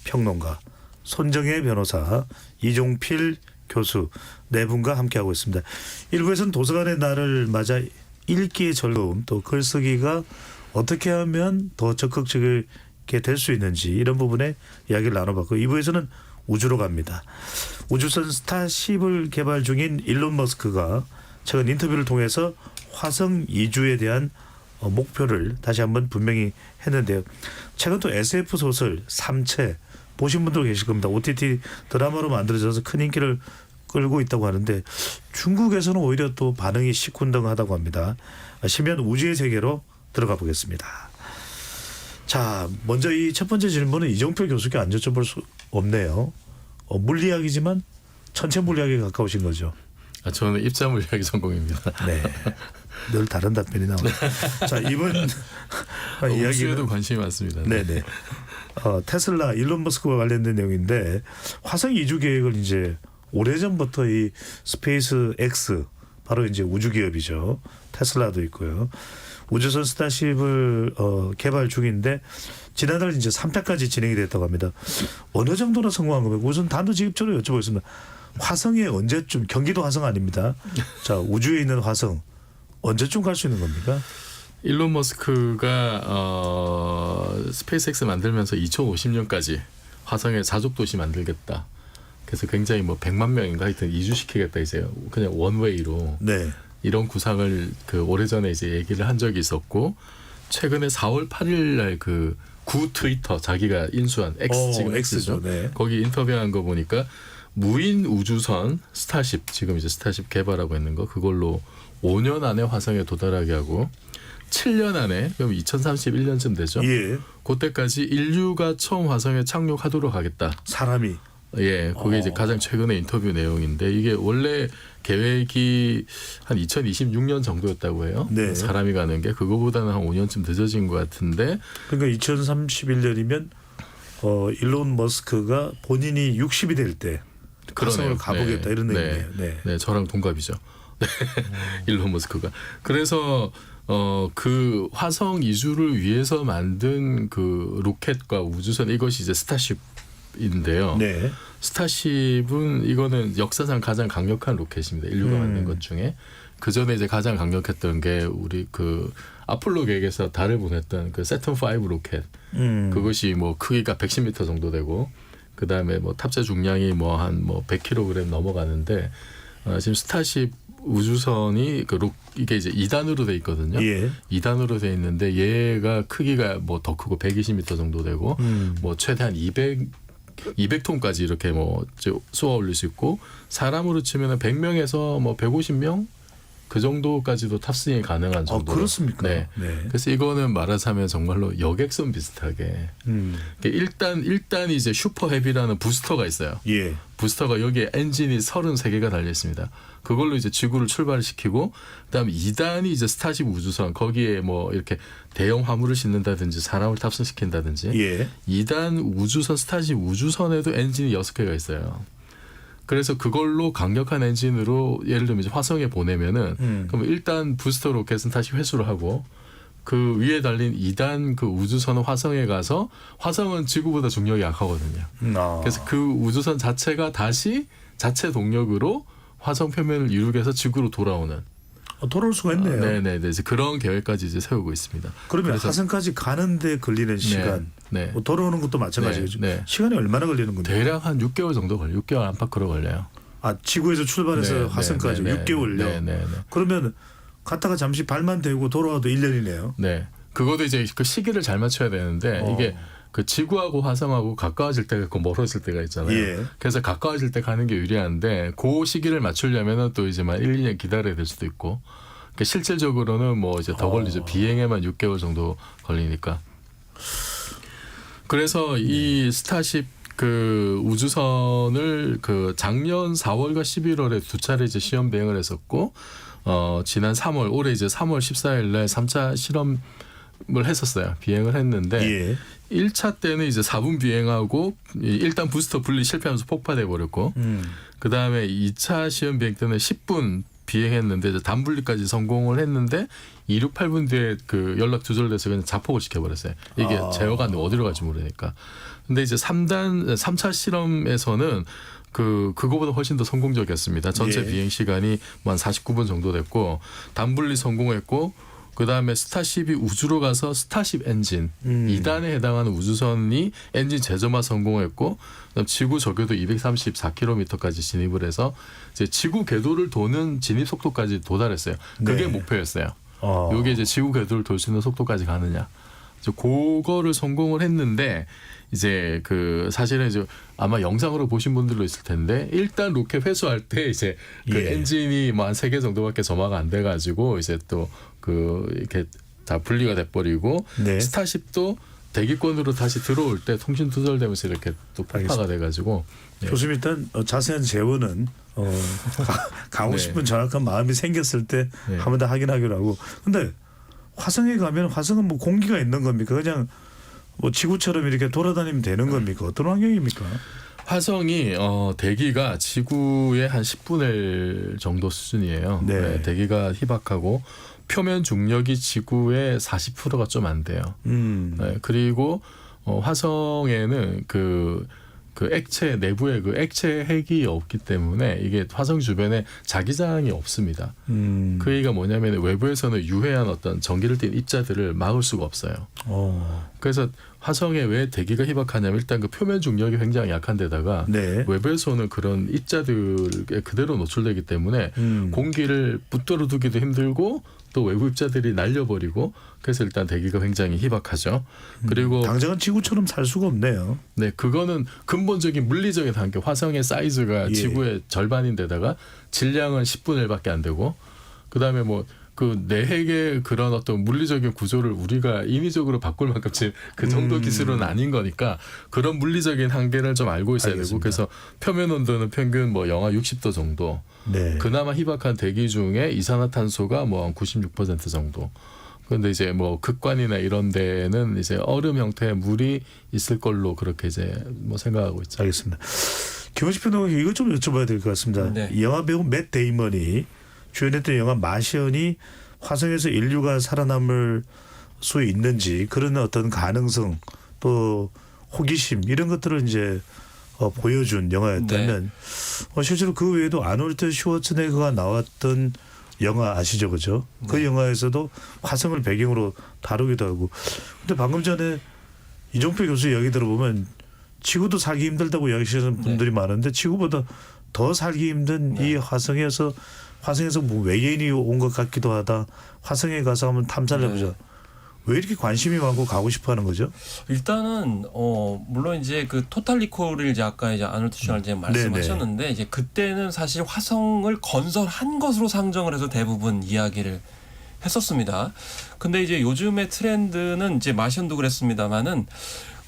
평론가, 손정혜 변호사, 이종필 교수 네 분과 함께하고 있습니다. 1부에서는 도서관의 날을 맞아 읽기의 즐거움 또 글쓰기가 어떻게 하면 더 적극적이게 될 수 있는지 이런 부분에 이야기를 나눠봤고 2부에서는 우주로 갑니다. 우주선 스타쉽을 개발 중인 일론 머스크가 최근 인터뷰를 통해서 화성 이주에 대한 목표를 다시 한번 분명히 했는데요. 최근 또 SF 소설 삼체 보신 분도 계실 겁니다. OTT 드라마로 만들어져서 큰 인기를 끌고 있다고 하는데 중국에서는 오히려 또 반응이 시큰둥하다고 합니다. 심연 우주의 세계로 들어가 보겠습니다. 자, 먼저 이 첫 번째 질문은 이종필 교수께 안 여쭤볼 수 없네요. 물리학이지만 천체 물리학에 가까우신 거죠. 저는 입자 물리학이 전공입니다. 네. 늘 다른 답변이 나옵니다. 자, 이번 우주에도 이야기는 관심이 많습니다. 네네. 테슬라 일론 머스크와 관련된 내용인데 화성 이주 계획을 이제 오래전부터 이 스페이스 X 바로 이제 우주 기업이죠. 테슬라도 있고요. 우주선 스타쉽을 개발 중인데 지난달 이제 3차까지 진행이 됐다고 합니다. 어느 정도나 성공한 겁니까? 우선 단도직입적으로 여쭤보겠습니다. 화성에 언제쯤 경기도 화성 아닙니다. 자 우주에 있는 화성 언제쯤 갈 수 있는 겁니까? 일론 머스크가 스페이스X 만들면서 2050년까지 화성에 자족 도시 만들겠다. 그래서 굉장히 뭐 100만 명인가 하여튼 이주시키겠다 이제 그냥 원웨이로 네. 이런 구상을 그 오래전에 이제 얘기를 한 적이 있었고 최근에 4월 8일 날 그 구 트위터 자기가 인수한 X 지금 X죠. 네. 거기 인터뷰한 거 보니까 무인 우주선 스타쉽 지금 이제 스타쉽 개발하고 있는 거 그걸로 5년 안에 화성에 도달하게 하고 7년 안에 그럼 2031년쯤 되죠. 예. 그때까지 인류가 처음 화성에 착륙하도록 하겠다. 사람이. 예, 그게 이제 가장 최근의 인터뷰 내용인데 이게 원래 계획이 한 2026년 정도였다고 해요. 네. 사람이 가는 게 그거보다는 한 5년쯤 늦어진 것 같은데. 그러니까 2031년이면 일론 머스크가 본인이 60이 될 때 화성을 가보겠다 이런 얘기네요. 네. 네, 저랑 동갑이죠. 일론 머스크가. 그래서 그 화성 이주를 위해서 만든 그 로켓과 우주선 이것이 이제 스타쉽인데요. 네. 스타쉽은 이거는 역사상 가장 강력한 로켓입니다. 인류가 만든 것 중에 그 전에 이제 가장 강력했던 게 우리 그 아폴로 계획에서 달을 보냈던 그 세턴 5 로켓. 그것이 뭐 크기가 110m 정도 되고 그 다음에 뭐 탑재 중량이 뭐 한 100kg 넘어가는데 지금 스타쉽 우주선이 이게 이제 2단으로 돼 있거든요. 예. 2단으로 돼 있는데 얘가 크기가 뭐 더 크고 120m 정도 되고 뭐 최대한 200톤까지 이렇게 뭐 쏘아 올릴 수 있고 사람으로 치면은 100명에서 뭐 150명 그 정도까지도 탑승이 가능한 정도. 그렇습니까? 네. 네. 그래서 이거는 말하자면 정말로 여객선 비슷하게 일단 이제 슈퍼 헤비라는 부스터가 있어요. 예. 부스터가 여기에 엔진이 33개가 달려 있습니다. 그걸로 이제 지구를 출발시키고 그다음에 2단이 이제 스타쉽 우주선 거기에 뭐 이렇게 대형 화물을 싣는다든지 사람을 탑승시킨다든지 예. 2단 우주선 스타쉽 우주선에도 엔진이 6개가 있어요. 그래서 그걸로 강력한 엔진으로 예를 들면 이제 화성에 보내면은 그럼 일단 부스터 로켓은 다시 회수를 하고 그 위에 달린 2단 그 우주선은 화성에 가서 화성은 지구보다 중력이 약하거든요. 그래서 그 우주선 자체가 다시 자체 동력으로 화성 표면을 이루게 해서 지구로 돌아오는. 돌아올 수가 있네요. 네네. 이제 그런 계획까지 이제 세우고 있습니다. 그러면 그래서 화성까지 가는데 걸리는 시간, 네. 뭐 돌아오는 것도 마찬가지겠죠. 네. 시간이 얼마나 걸리는 겁니까? 대략 한 6개월 정도 걸려요. 6개월 안팎으로 걸려요. 아 지구에서 출발해서 화성까지 6개월요. 네. 그러면 갔다가 잠시 발만 대고 돌아와도 1년이네요. 네. 그것도 이제 그 시기를 잘 맞춰야 되는데 이게 그 지구하고 화성하고 가까워질 때가 있고 멀어질 때가 있잖아요. 예. 그래서 가까워질 때 가는 게 유리한데 그 시기를 맞추려면은 또 이제 막 1, 2년 기다려야 될 수도 있고. 그러니까 실질적으로는 뭐 이제 더 걸리죠. 비행에만 6개월 정도 걸리니까. 그래서 이 스타쉽 그 우주선을 그 작년 4월과 11월에 두 차례 이제 시험 비행을 했었고 지난 3월 올해 이제 3월 14일 날 3차 실험을 했었어요. 비행을 했는데 예. 1차 때는 이제 4분 비행하고 일단 부스터 분리 실패하면서 폭파돼 버렸고 그다음에 2차 시험 비행 때는 10분 비행했는데 이제 단분리까지 성공을 했는데 2, 6, 8분 뒤에 그 연락 두절돼서 그냥 자폭을 시켜버렸어요. 이게 제어가 어디로 갈지 모르니까. 근데 이제 3차 실험에서는 그거보다 훨씬 더 성공적이었습니다. 전체 예. 비행 시간이 한 49분 정도 됐고 단분리 성공했고 그다음에 스타쉽이 우주로 가서 스타쉽 엔진 2단에 해당하는 우주선이 엔진 재점화 성공했고 그다음 지구 저궤도 234km까지 진입을 해서 이제 지구 궤도를 도는 진입 속도까지 도달했어요. 그게 네. 목표였어요. 이게 이제 지구 궤도를 돌 수 있는 속도까지 가느냐. 그거를 성공을 했는데 이제 그 사실은 이제 아마 영상으로 보신 분들도 있을 텐데 일단 로켓 회수할 때 이제 그 예. 엔진이 뭐 한 3개 정도밖에 점화가 안 돼가지고 이제 또 그 이렇게 다 분리가 돼버리고 네. 스타쉽도 대기권으로 다시 들어올 때 통신 두절되면서 이렇게 또 폭파가 돼가지고 네. 교수님 일단 자세한 재원은 가고 네. 싶은 정확한 마음이 생겼을 때 네. 한 번 더 확인하기로 하고. 근데 화성에 가면 화성은 뭐 공기가 있는 겁니까? 그냥 뭐 지구처럼 이렇게 돌아다니면 되는 겁니까? 어떤 환경입니까? 화성이 대기가 지구의 한 10분의 1 정도 수준이에요. 네. 네, 대기가 희박하고 표면 중력이 지구의 40%가 좀 안 돼요. 네, 그리고 화성에는 그 액체 내부에 그 액체 핵이 없기 때문에 이게 화성 주변에 자기장이 없습니다. 그 얘기가 뭐냐면 외부에서는 유해한 어떤 전기를 띤 입자들을 막을 수가 없어요. 그래서 화성에 왜 대기가 희박하냐면 일단 그 표면 중력이 굉장히 약한 데다가 네. 외부에서 오는 그런 입자들에 그대로 노출되기 때문에 공기를 붙들어 두기도 힘들고 또 외부 입자들이 날려버리고 그래서 일단 대기가 굉장히 희박하죠. 그리고 당장은 지구처럼 살 수가 없네요. 네, 그거는 근본적인 물리적인 한계. 화성의 사이즈가 예. 지구의 절반인데다가 질량은 10분의 1밖에 안 되고 그다음에 뭐 그 내핵의 그런 어떤 물리적인 구조를 우리가 인위적으로 바꿀 만큼 지금 그 정도 기술은 아닌 거니까 그런 물리적인 한계를 좀 알고 있어야 알겠습니다. 되고 그래서 표면 온도는 평균 뭐 영하 60도 정도. 네. 그나마 희박한 대기 중에 이산화탄소가 뭐 한 96% 정도. 그런데 이제 뭐 극관이나 이런 데는 이제 얼음 형태의 물이 있을 걸로 그렇게 이제 뭐 생각하고 있죠. 알겠습니다. 김원식 평론가 이것 좀 여쭤봐야 될 것 같습니다. 네. 영화 배우 맷 데이먼이 주연했던 영화 마션이 화성에서 인류가 살아남을 수 있는지 그런 어떤 가능성 또 호기심 이런 것들을 이제 보여준 영화였다면 실제로 그 외에도 아놀드 슈워츠네거가 나왔던 영화 아시죠, 그죠? 그 영화에서도 화성을 배경으로 다루기도 하고. 근데 방금 전에 이종필 교수 이야기 들어보면 지구도 살기 힘들다고 이야기하시는 분들이 많은데 지구보다 더 살기 힘든 이 화성에서 뭐 외계인이 온 것 같기도 하다. 화성에 가서 한번 탐사를 해보자. 왜 이렇게 관심이 많고 가고 싶어하는 거죠? 일단은 물론 이제 그 토탈 리콜을 이제 아까 이제 아놀드 슈왈제네거 말씀하셨는데 이제 그때는 사실 화성을 건설한 것으로 상정을 해서 대부분 이야기를 했었습니다. 근데 이제 요즘의 트렌드는 이제 마션도 그랬습니다만은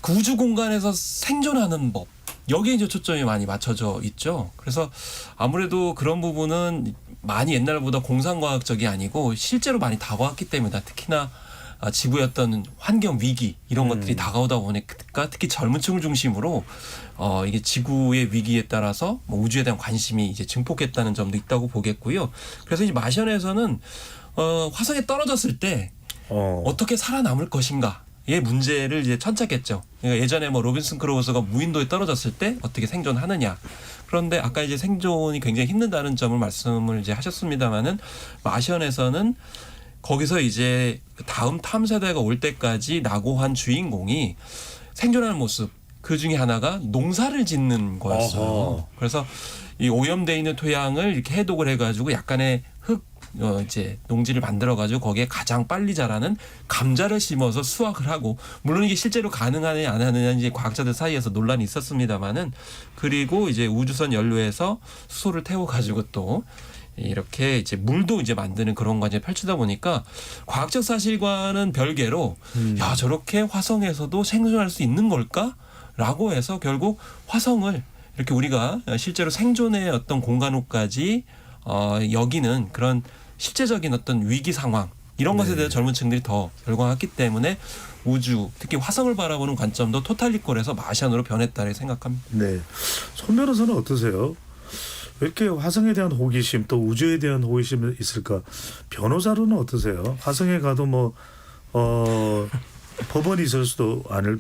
그 우주 공간에서 생존하는 법 여기에 이제 초점이 많이 맞춰져 있죠. 그래서 아무래도 그런 부분은 많이 옛날보다 공상과학적이 아니고 실제로 많이 다가왔기 때문이다. 특히나 지구의 어떤 환경 위기 이런 것들이 다가오다 보니까 특히 젊은 층을 중심으로 이게 지구의 위기에 따라서 뭐 우주에 대한 관심이 이제 증폭했다는 점도 있다고 보겠고요. 그래서 이제 마션에서는 화성에 떨어졌을 때 어떻게 살아남을 것인가. 의 문제를 이제 천착했죠. 그러니까 예전에 뭐 로빈슨 크루소가 무인도에 떨어졌을 때 어떻게 생존하느냐. 그런데 아까 이제 생존이 굉장히 힘든다는 점을 말씀을 이제 하셨습니다만은 마션에서는 거기서 이제 다음 탐사대가 올 때까지 낙오한 주인공이 생존하는 모습 그 중에 하나가 농사를 짓는 거였어요. 어허. 그래서 이 오염돼 있는 토양을 이렇게 해독을 해가지고 약간의 이제 농지를 만들어가지고 거기에 가장 빨리 자라는 감자를 심어서 수확을 하고 물론 이게 실제로 가능하느냐 안 하느냐 이제 과학자들 사이에서 논란이 있었습니다만은 그리고 이제 우주선 연료에서 수소를 태워가지고 또 이렇게 이제 물도 이제 만드는 그런 과정이 펼치다 보니까 과학적 사실과는 별개로 야 저렇게 화성에서도 생존할 수 있는 걸까라고 해서 결국 화성을 이렇게 우리가 실제로 생존의 어떤 공간으로까지 여기는 그런 실제적인 어떤 위기 상황 이런 것에 대해서 젊은 층들이 더 열광했기 때문에 우주 특히 화성을 바라보는 관점도 토탈 리콜에서 마션으로 변했다고 생각합니다. 네. 손 변호사는 어떠세요? 왜 이렇게 화성에 대한 호기심 또 우주에 대한 호기심이 있을까? 변호사로는 어떠세요? 화성에 가도 뭐 법원이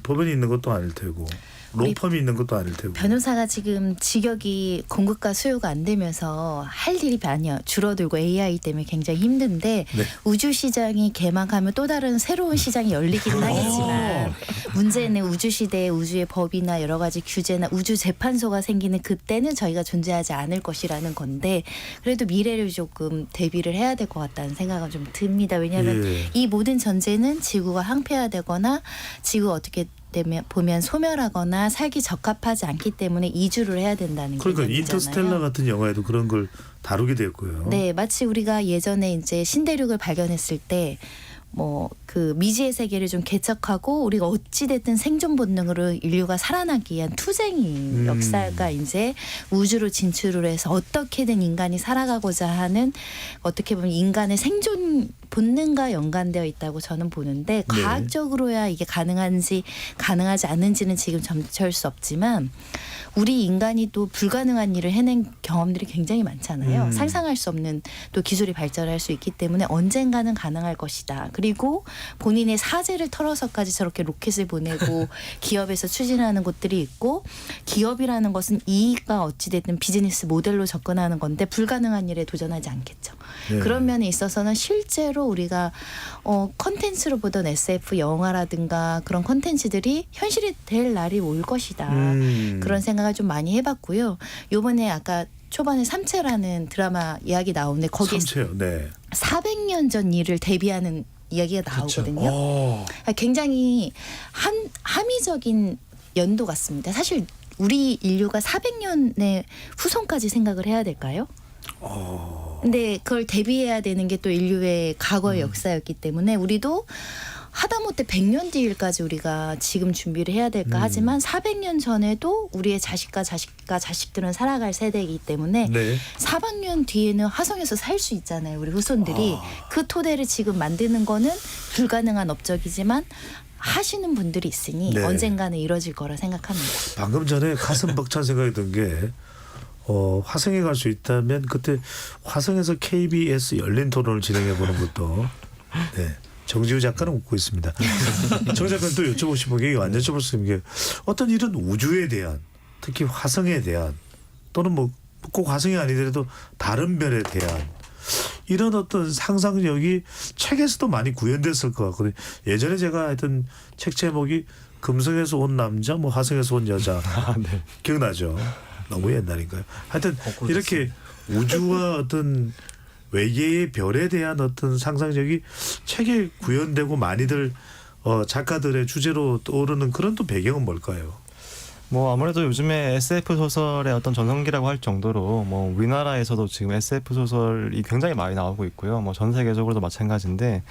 법원이 있는 것도 아닐 테고 로펌이 있는 것도 아닐 테고. 변호사가 지금 직역이 공급과 수요가 안 되면서 할 일이 많이 줄어들고 AI 때문에 굉장히 힘든데 네. 우주 시장이 개막하면 또 다른 새로운 시장이 열리기는 하겠지만 문제는 우주 시대에 우주의 법이나 여러 가지 규제나 우주 재판소가 생기는 그때는 저희가 존재하지 않을 것이라는 건데 그래도 미래를 조금 대비를 해야 될 것 같다는 생각은 좀 듭니다. 왜냐하면 이 모든 전제는 지구가 항폐화되거나 지구가 어떻게 보면 소멸하거나 살기 적합하지 않기 때문에 이주를 해야 된다는 그러니까 개념이잖아요. 인터스텔라 같은 영화에도 그런 걸 다루게 됐고요. 네, 마치 우리가 예전에 이제 신대륙을 발견했을 때 그 미지의 세계를 좀 개척하고 우리가 어찌됐든 생존 본능으로 인류가 살아나기 위한 투쟁이 역사가 이제 우주로 진출을 해서 어떻게든 인간이 살아가고자 하는 어떻게 보면 인간의 생존 본능과 연관되어 있다고 저는 보는데 과학적으로야 이게 가능한지 가능하지 않는지는 지금 점칠 수 없지만 우리 인간이 또 불가능한 일을 해낸 경험들이 굉장히 많잖아요. 상상할 수 없는 또 기술이 발전할 수 있기 때문에 언젠가는 가능할 것이다. 그리고 본인의 사재를 털어서까지 저렇게 로켓을 보내고 기업에서 추진하는 곳들이 있고 기업이라는 것은 이익과 어찌됐든 비즈니스 모델로 접근하는 건데 불가능한 일에 도전하지 않겠죠. 네. 그런 면에 있어서는 실제로 우리가 컨텐츠로 보던 SF 영화라든가 그런 컨텐츠들이 현실이 될 날이 올 것이다. 그런 생각을 좀 많이 해봤고요. 요번에 아까 초반에 삼체라는 드라마 이야기 나오는데 거기에 삼체요. 네. 400년 전 일을 대비하는 이야기가 나오거든요. 굉장히 함의적인 연도 같습니다. 사실 우리 인류가 400년의 후손까지 생각을 해야 될까요? 근데 그걸 대비해야 되는 게 또 인류의 과거의 역사였기 때문에 우리도 하다못해 100년 뒤일까지 우리가 지금 준비를 해야 될까 하지만 400년 전에도 우리의 자식과 자식들은 살아갈 세대이기 때문에 네. 400년 뒤에는 화성에서 살 수 있잖아요. 우리 후손들이. 그 토대를 지금 만드는 거는 불가능한 업적이지만 하시는 분들이 있으니 네. 언젠가는 이뤄질 거라 생각합니다. 방금 전에 가슴 벅찬 생각이 든 게 화성에 갈 수 있다면 그때 화성에서 KBS 열린 토론을 진행해 보는 것도 네. 정지우 작가는 웃고 있습니다. 정 작가는 또 여쭤보고 싶은 게 완전 여쭤볼 수 있는 게 어떤 이런 우주에 대한 특히 화성에 대한 또는 뭐 꼭 화성이 아니더라도 다른 별에 대한 이런 어떤 상상력이 책에서도 많이 구현됐을 것 같거든요. 예전에 제가 하여튼 책 제목이 금성에서 온 남자 뭐 화성에서 온 여자 네. 기억나죠? 너무 옛날인가요? 하여튼 이렇게 우주와 어떤 외계의 별에 대한 어떤 상상력이 책에 구현되고 많이들 작가들의 주제로 떠오르는 그런 또 배경은 뭘까요? 뭐 아무래도 요즘에 SF 소설의 어떤 전성기라고 할 정도로 뭐 우리나라에서도 지금 SF 소설이 굉장히 많이 나오고 있고요. 뭐 전 세계적으로도 마찬가지인데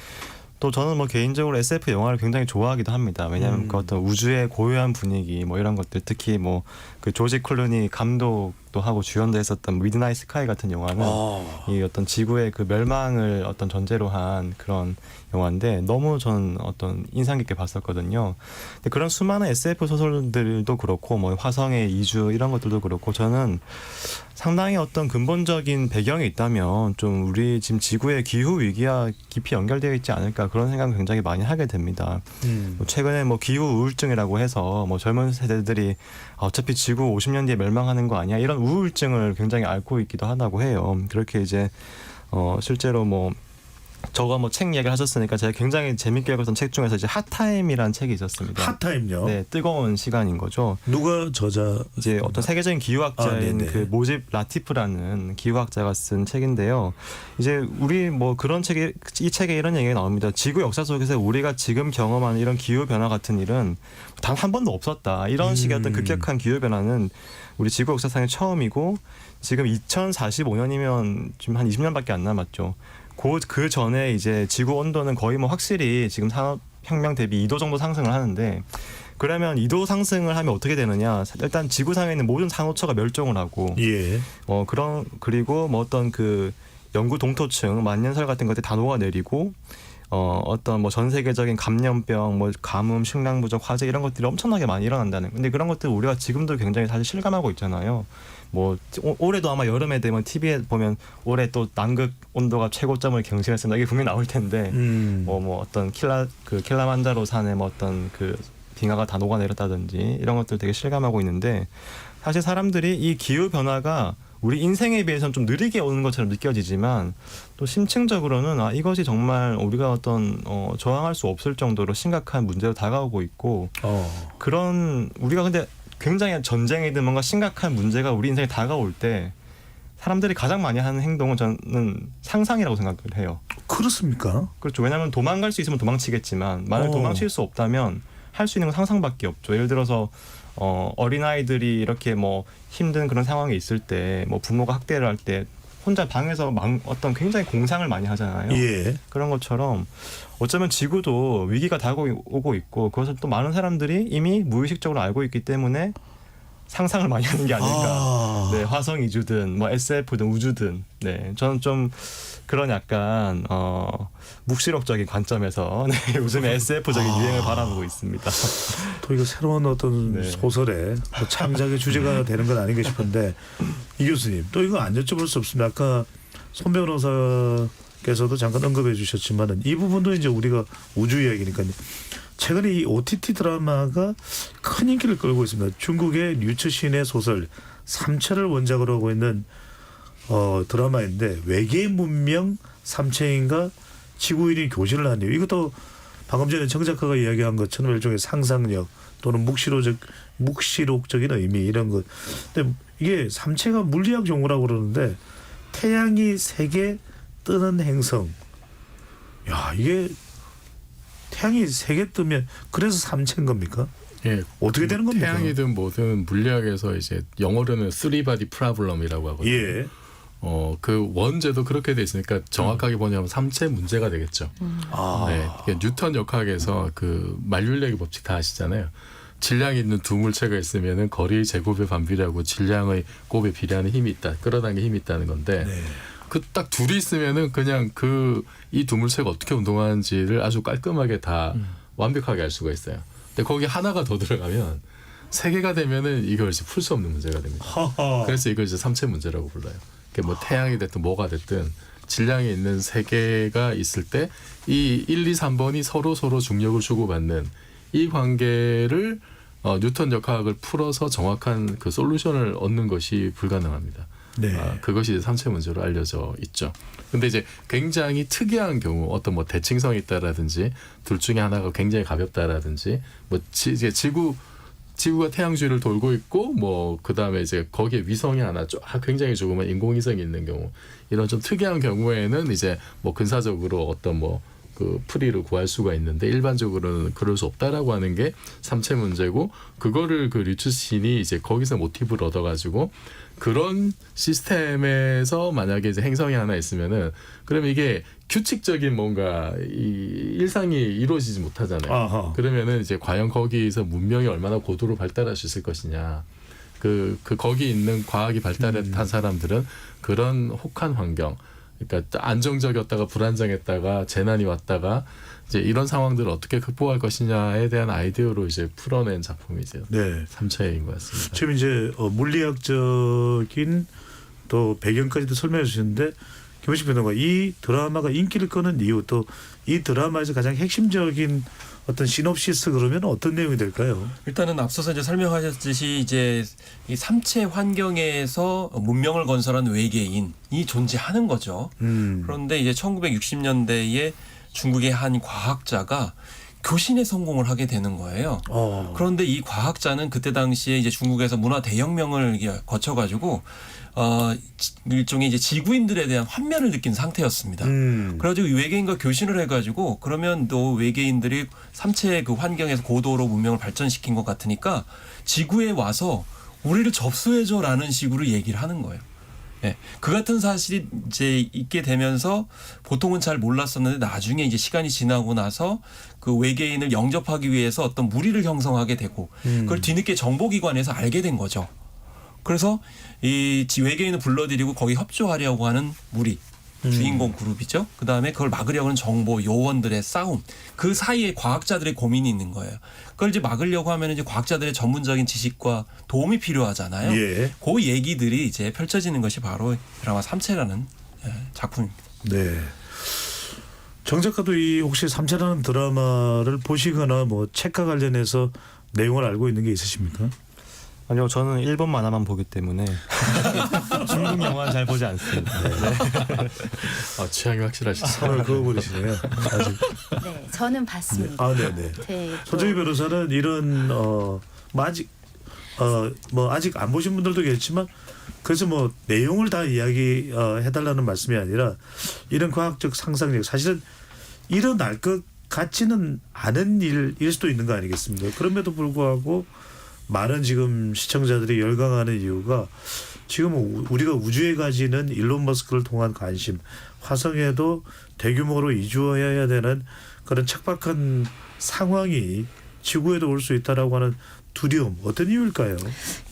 또 저는 뭐 개인적으로 SF 영화를 굉장히 좋아하기도 합니다. 왜냐하면 그 어떤 우주의 고요한 분위기 뭐 이런 것들 특히 뭐 그 조지 클루니 감독도 하고 주연도 했었던 미드나잇 스카이 같은 영화는 이 어떤 지구의 그 멸망을 어떤 전제로 한 그런 영화인데 너무 저는 어떤 인상 깊게 봤었거든요. 근데 그런 수많은 SF 소설들도 그렇고 뭐 화성의 이주 이런 것들도 그렇고 저는 상당히 어떤 근본적인 배경이 있다면 좀 우리 지금 지구의 기후 위기와 깊이 연결되어 있지 않을까 그런 생각을 굉장히 많이 하게 됩니다. 뭐 최근에 뭐 기후 우울증이라고 해서 뭐 젊은 세대들이 어차피 지구 50년 뒤에 멸망하는 거 아니야 이런 우울증을 굉장히 앓고 있기도 하다고 해요. 그렇게 이제 실제로 뭐 저가 뭐 책 이야기를 하셨으니까 제가 굉장히 재밌게 읽었던 책 중에서 이제 핫타임이라는 책이 있었습니다. 핫타임요? 네, 뜨거운 시간인 거죠. 누가 저자? 이제 어떤 세계적인 기후학자인 그 모집 라티프라는 기후학자가 쓴 책인데요. 이제 우리 뭐 그런 책이 이 책에 이런 얘기가 나옵니다. 지구 역사 속에서 우리가 지금 경험하는 이런 기후 변화 같은 일은 단 한 번도 없었다. 이런 식의 어떤 급격한 기후 변화는 우리 지구 역사상에 처음이고 지금 2045년이면 지금 한 20년밖에 안 남았죠. 그 전에 이제 지구 온도는 거의 뭐 확실히 지금 산업혁명 대비 2도 정도 상승을 하는데 그러면 2도 상승을 하면 어떻게 되느냐? 일단 지구상에 있는 모든 산호초가 멸종을 하고, 그리고 뭐 어떤 그 영구 동토층, 만년설 같은 것들 다 녹아내리고, 어떤 뭐 전 세계적인 감염병, 뭐 가뭄, 식량 부족, 화재 이런 것들이 엄청나게 많이 일어난다는. 근데 그런 것들 우리가 지금도 굉장히 사실 실감하고 있잖아요. 뭐 올해도 아마 여름에 되면 TV에 보면 올해 또 남극 온도가 최고점을 경신했습니다. 이게 분명히 나올 텐데, 뭐 어떤 킬라만자로 산에 뭐 어떤 그 빙하가 다 녹아내렸다든지 이런 것들 되게 실감하고 있는데 사실 사람들이 이 기후 변화가 우리 인생에 비해서는 좀 느리게 오는 것처럼 느껴지지만 또 심층적으로는 이것이 정말 우리가 어떤 저항할 수 없을 정도로 심각한 문제로 다가오고 있고 그런 우리가 근데 굉장히 전쟁이든 뭔가 심각한 문제가 우리 인생에 다가올 때 사람들이 가장 많이 하는 행동은 저는 상상이라고 생각을 해요. 그렇습니까? 그렇죠. 왜냐하면 도망갈 수 있으면 도망치겠지만 만약 도망칠 수 없다면 할 수 있는 건 상상밖에 없죠. 예를 들어서 어린아이들이 이렇게 뭐 힘든 그런 상황에 있을 때 뭐 부모가 학대를 할 때 혼자 방에서 어떤 굉장히 공상을 많이 하잖아요. 예. 그런 것처럼 어쩌면 지구도 위기가 다가오고 있고 그것을 또 많은 사람들이 이미 무의식적으로 알고 있기 때문에 상상을 많이 하는 게 아닐까. 네, 화성 이주든 뭐 SF든 우주든. 네, 저는 좀 그런 약간 묵시록적인 관점에서 네, 요즘에 SF적인 유행을 바라보고 있습니다. 또 이거 새로운 어떤 네. 소설의 뭐 창작의 주제가 되는 건 아닌가 싶은데 이 교수님 또 이거 안 여쭤볼 수 없습니다. 아까 손 변호사께서도 잠깐 언급해 주셨지만은 이 부분도 이제 우리가 우주 이야기니까요. 최근에 이 OTT 드라마가 큰 인기를 끌고 있습니다. 중국의 류츠신의 소설 삼체를 원작으로 하고 있는 드라마인데 외계인 문명 삼체인과 지구인이 교신을 하네요. 이것도 방금 전에 정 작가가 이야기한 것처럼 일종의 상상력 또는 묵시록적인 의미 이런 것. 근데 이게 삼체가 물리학 용어라고 그러는데 태양이 3개 뜨는 행성. 야, 이게 태양이 3개 뜨면 그래서 삼체인 겁니까? 예, 어떻게 되는 겁니까? 태양이든 뭐든 물리학에서 이제 영어로는 three body problem이라고 하거든요. 예. 그 원제도 그렇게 돼 있으니까 정확하게 뭐냐면 삼체 문제가 되겠죠. 네, 그러니까 뉴턴 역학에서 그 만률력의 법칙 다 아시잖아요. 질량이 있는 두 물체가 있으면은 거리 제곱의 반비례하고 질량의 곱에 비례하는 힘이 있다. 끌어당기는 힘이 있다는 건데 네. 그 딱 둘이 있으면은 그냥 이 두 물체가 어떻게 운동하는지를 아주 깔끔하게 다 완벽하게 알 수가 있어요. 근데 거기 하나가 더 들어가면 3개가 되면은 이걸 이제 풀 수 없는 문제가 됩니다. 그래서 이걸 이제 삼체 문제라고 불러요. 그게 뭐 태양이 됐든 뭐가 됐든 질량이 있는 3개가 있을 때 이 1, 2, 3번이 서로 중력을 주고받는 이 관계를 뉴턴 역학을 풀어서 정확한 그 솔루션을 얻는 것이 불가능합니다. 네. 그것이 이제 삼체 문제로 알려져 있죠. 근데 이제 굉장히 특이한 경우 어떤 뭐 대칭성이 있다라든지 둘 중에 하나가 굉장히 가볍다라든지 뭐 이제 지구가 태양 주위를 돌고 있고 뭐 그다음에 이제 거기에 위성이 하나 굉장히 조그만 인공위성이 있는 경우 이런 좀 특이한 경우에는 이제 뭐 근사적으로 어떤 뭐 그 풀이를 구할 수가 있는데 일반적으로는 그럴 수 없다라고 하는 게 삼체 문제고 그거를 그 류츠신이 이제 거기서 모티브를 얻어가지고 그런 시스템에서 만약에 이제 행성이 하나 있으면은 그러면 이게 규칙적인 뭔가 이 일상이 이루어지지 못하잖아요. 아하. 그러면은 이제 과연 거기서 문명이 얼마나 고도로 발달할 수 있을 것이냐. 거기 있는 과학이 발달한 사람들은 그런 혹한 환경, 그러니까 안정적이었다가 불안정했다가 재난이 왔다가 이제 이런 상황들을 어떻게 극복할 것이냐에 대한 아이디어로 이제 풀어낸 작품이죠. 네. 삼체인 것 같습니다. 지금 이제 물리학적인 또 배경까지도 설명해 주셨는데 김원식 변호사가 이 드라마가 인기를 끄는 이유 또 이 드라마에서 가장 핵심적인 어떤 시놉시스 그러면 어떤 내용이 될까요? 일단은 앞서서 이제 설명하셨듯이 이제 이 삼체 환경에서 문명을 건설한 외계인이 존재하는 거죠. 그런데 이제 1960년대에 중국의 한 과학자가 교신에 성공을 하게 되는 거예요. 그런데 이 과학자는 그때 당시에 이제 중국에서 문화 대혁명을 거쳐가지고 일종의 이제 지구인들에 대한 환멸을 느낀 상태였습니다. 그래가지고 외계인과 교신을 해가지고 그러면 또 외계인들이 삼체의 그 환경에서 고도로 문명을 발전시킨 것 같으니까 지구에 와서 우리를 접수해줘라는 식으로 얘기를 하는 거예요. 네. 그 같은 사실이 이제 있게 되면서 보통은 잘 몰랐었는데 나중에 이제 시간이 지나고 나서 그 외계인을 영접하기 위해서 어떤 무리를 형성하게 되고 그걸 뒤늦게 정보기관에서 알게 된 거죠. 그래서 이 외계인을 불러들이고 거기 협조하려고 하는 무리 주인공 그룹이죠. 그다음에 그걸 막으려고 하는 정보 요원들의 싸움 그 사이에 과학자들의 고민이 있는 거예요. 그걸 이제 막으려고 하면 이제 과학자들의 전문적인 지식과 도움이 필요하잖아요. 예. 그 얘기들이 이제 펼쳐지는 것이 바로 드라마 삼체라는 작품입니다. 네. 정 작가도 이 혹시 삼체라는 드라마를 보시거나 뭐 책과 관련해서 내용을 알고 있는 게 있으십니까? 아니요, 저는 일본 만화만 보기 때문에 중국 영화는 잘 보지 않습니다. 네. 취향이 확실하시죠. 선을 그어버리시네요. 아직. 네, 저는 봤습니다. 아, 네네. 손정희 변호사는 이런 뭐 아직 안 보신 분들도 계시지만 그래서 뭐 내용을 다 이야기해달라는 말씀이 아니라 이런 과학적 상상력 사실은 일어날 것 같지는 않은 일일 수도 있는 거 아니겠습니까? 그럼에도 불구하고 많은 지금 시청자들이 열광하는 이유가 지금 우리가 우주에 가지는 일론 머스크를 통한 관심, 화성에도 대규모로 이주해야 되는 그런 척박한 상황이 지구에도 올 수 있다라고 하는 두려움, 어떤 이유일까요?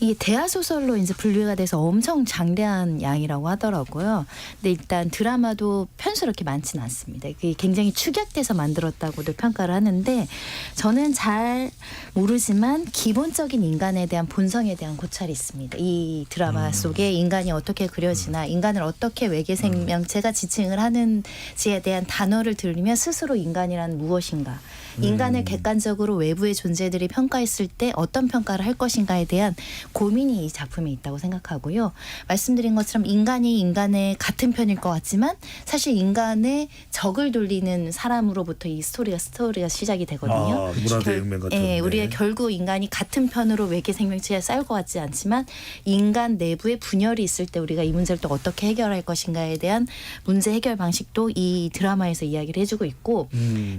이게 대하 소설로 이제 분류가 돼서 엄청 장대한 양이라고 하더라고요. 근데 일단 드라마도 편수 그렇게 많지는 않습니다. 그게 굉장히 축약돼서 만들었다고도 평가를 하는데 저는 잘 모르지만 기본적인 인간에 대한 본성에 대한 고찰이 있습니다. 이 드라마 속에 인간이 어떻게 그려지나 인간을 어떻게 외계 생명체가 지칭을 하는지에 대한 단어를 들으면 스스로 인간이란 무엇인가, 인간을 객관적으로 외부의 존재들이 평가했을 때 어떤 평가를 할 것인가에 대한 고민이 이 작품에 있다고 생각하고요. 말씀드린 것처럼 인간이 인간의 같은 편일 것 같지만 사실 인간의 적을 돌리는 사람으로부터 이 스토리가 시작이 되거든요. 문화대혁명 같은. 예, 우리의 결국 인간이 같은 편으로 외계 생명체에 싸울 것 같지 않지만 인간 내부에 분열이 있을 때 우리가 이 문제를 또 어떻게 해결할 것인가에 대한 문제 해결 방식도 이 드라마에서 이야기를 해주고 있고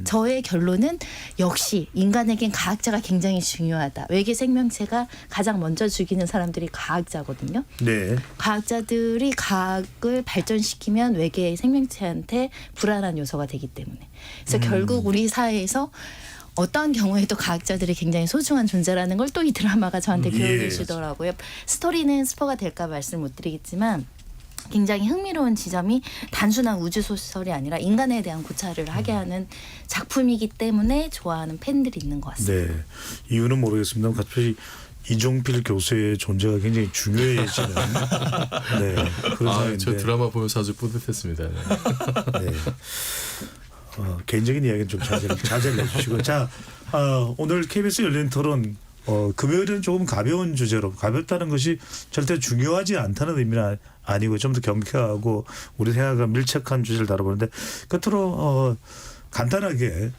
저의 결론은 역시 인간에겐 과학자가 굉장히 중요하다. 외계 생명체가 가장 먼저 죽이는 사람들이 과학자거든요. 네. 과학자들이 과학을 발전시키면 외계 생명체한테 불안한 요소가 되기 때문에. 그래서 결국 우리 사회에서 어떤 경우에도 과학자들이 굉장히 소중한 존재라는 걸 또 이 드라마가 저한테 교훈해주더라고요. 스토리는 스포가 될까 말씀 못 드리겠지만 굉장히 흥미로운 지점이 단순한 우주 소설이 아니라 인간에 대한 고찰을 하게 하는 작품이기 때문에 좋아하는 팬들이 있는 것 같습니다. 네. 이유는 모르겠습니다. 갑자기 이종필 교수의 존재가 굉장히 중요해지는 네, 그런 상황인데. 저 드라마 보면서 아주 뿌듯했습니다. 네. 네. 개인적인 이야기는 좀 자제를 해주시고. 자, 오늘 KBS 열린 토론 금요일은 조금 가벼운 주제로, 가볍다는 것이 절대 중요하지 않다는 의미는 아니고 좀 더 경쾌하고 우리 생각과 밀착한 주제를 다뤄보는데 끝으로 간단하게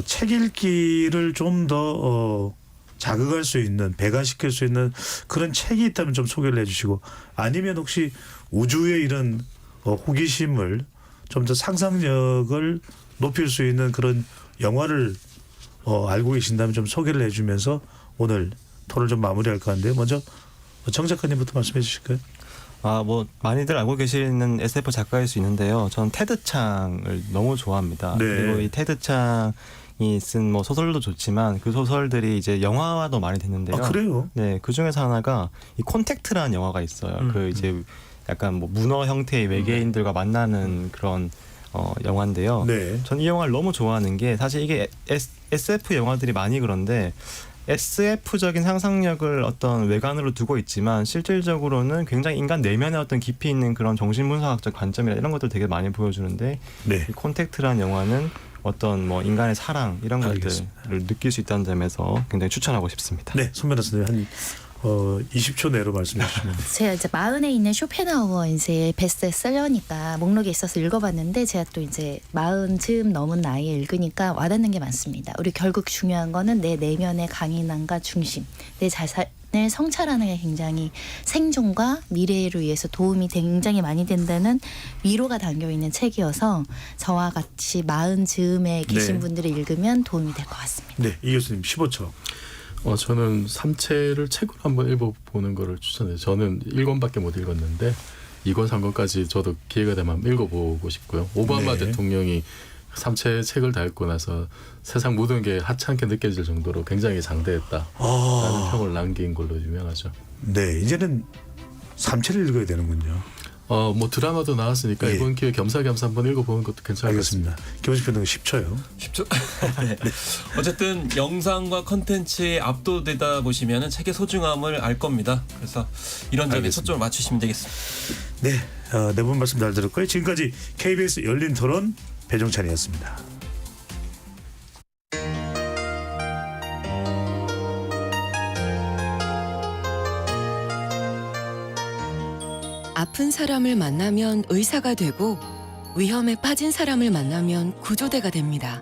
책 읽기를 좀 더 자극할 수 있는, 배가시킬 수 있는 그런 책이 있다면 좀 소개를 해주시고, 아니면 혹시 우주의 이런 호기심을 좀 더 상상력을 높일 수 있는 그런 영화를 알고 계신다면 좀 소개를 해주면서 오늘 토론을 좀 마무리할까 하는데요. 먼저 정 작가님부터 말씀해 주실까요? 뭐 많이들 알고 계시는 SF 작가일 수 있는데요. 저는 테드 창을 너무 좋아합니다. 네. 그리고 이 테드 창이 쓴 뭐 소설도 좋지만 그 소설들이 이제 영화화도 많이 됐는데요. 아, 그래요? 네, 그 중에서 하나가 이 콘택트라는 영화가 있어요. 그 이제 약간 뭐 문어 형태의 외계인들과 만나는 그런 영화인데요. 네. 전 이 영화를 너무 좋아하는 게 사실 이게 SF 영화들이 많이 그런데 SF적인 상상력을 어떤 외관으로 두고 있지만 실질적으로는 굉장히 인간 내면의 어떤 깊이 있는 그런 정신분석학적 관점이나 이런 것들 되게 많이 보여주는데 네. 이 콘택트라는 영화는 어떤 뭐 인간의 사랑 이런 알겠습니다. 것들을 느낄 수 있다는 점에서 굉장히 추천하고 싶습니다. 네, 손 변호사님 한 20초 내로 말씀해 주시면. 제가 이제 마흔에 있는 쇼펜하우어 이제 베스트셀러니까 목록에 있어서 읽어봤는데 제가 또 이제 40쯤 넘은 나이에 읽으니까 와닿는 게 많습니다. 우리 결국 중요한 거는 내 내면의 강인함과 중심, 내 자산을 성찰하는 게 굉장히 생존과 미래를 위해서 도움이 굉장히 많이 된다는 위로가 담겨있는 책이어서 저와 같이 40쯤에 계신 네. 분들이 읽으면 도움이 될 것 같습니다. 네, 이 교수님 15초. 저는 삼체를 책으로 한번 읽어보는 거를 추천해요. 저는 1권밖에 못 읽었는데 2권, 3권까지 저도 기회가 되면 읽어보고 싶고요. 오바마 네. 대통령이 삼체 책을 다 읽고 나서 세상 모든 게 하찮게 느껴질 정도로 굉장히 장대했다라는 평을 남긴 걸로 유명하죠. 네, 이제는 삼체를 읽어야 되는군요. 뭐 드라마도 나왔으니까 예. 이번 기회에 겸사겸사 한번 읽어보는 것도 괜찮을 것 같습니다. 알겠습니다. 김원식 변호사 10초요. 10초. 네. 어쨌든 영상과 컨텐츠에 압도되다 보시면 책의 소중함을 알 겁니다. 그래서 이런 점에 알겠습니다. 초점을 맞추시면 되겠습니다. 네, 네 분 말씀 잘 들었고요. 지금까지 KBS 열린 토론 배종찬이었습니다. 아픈 사람을 만나면 의사가 되고 위험에 빠진 사람을 만나면 구조대가 됩니다.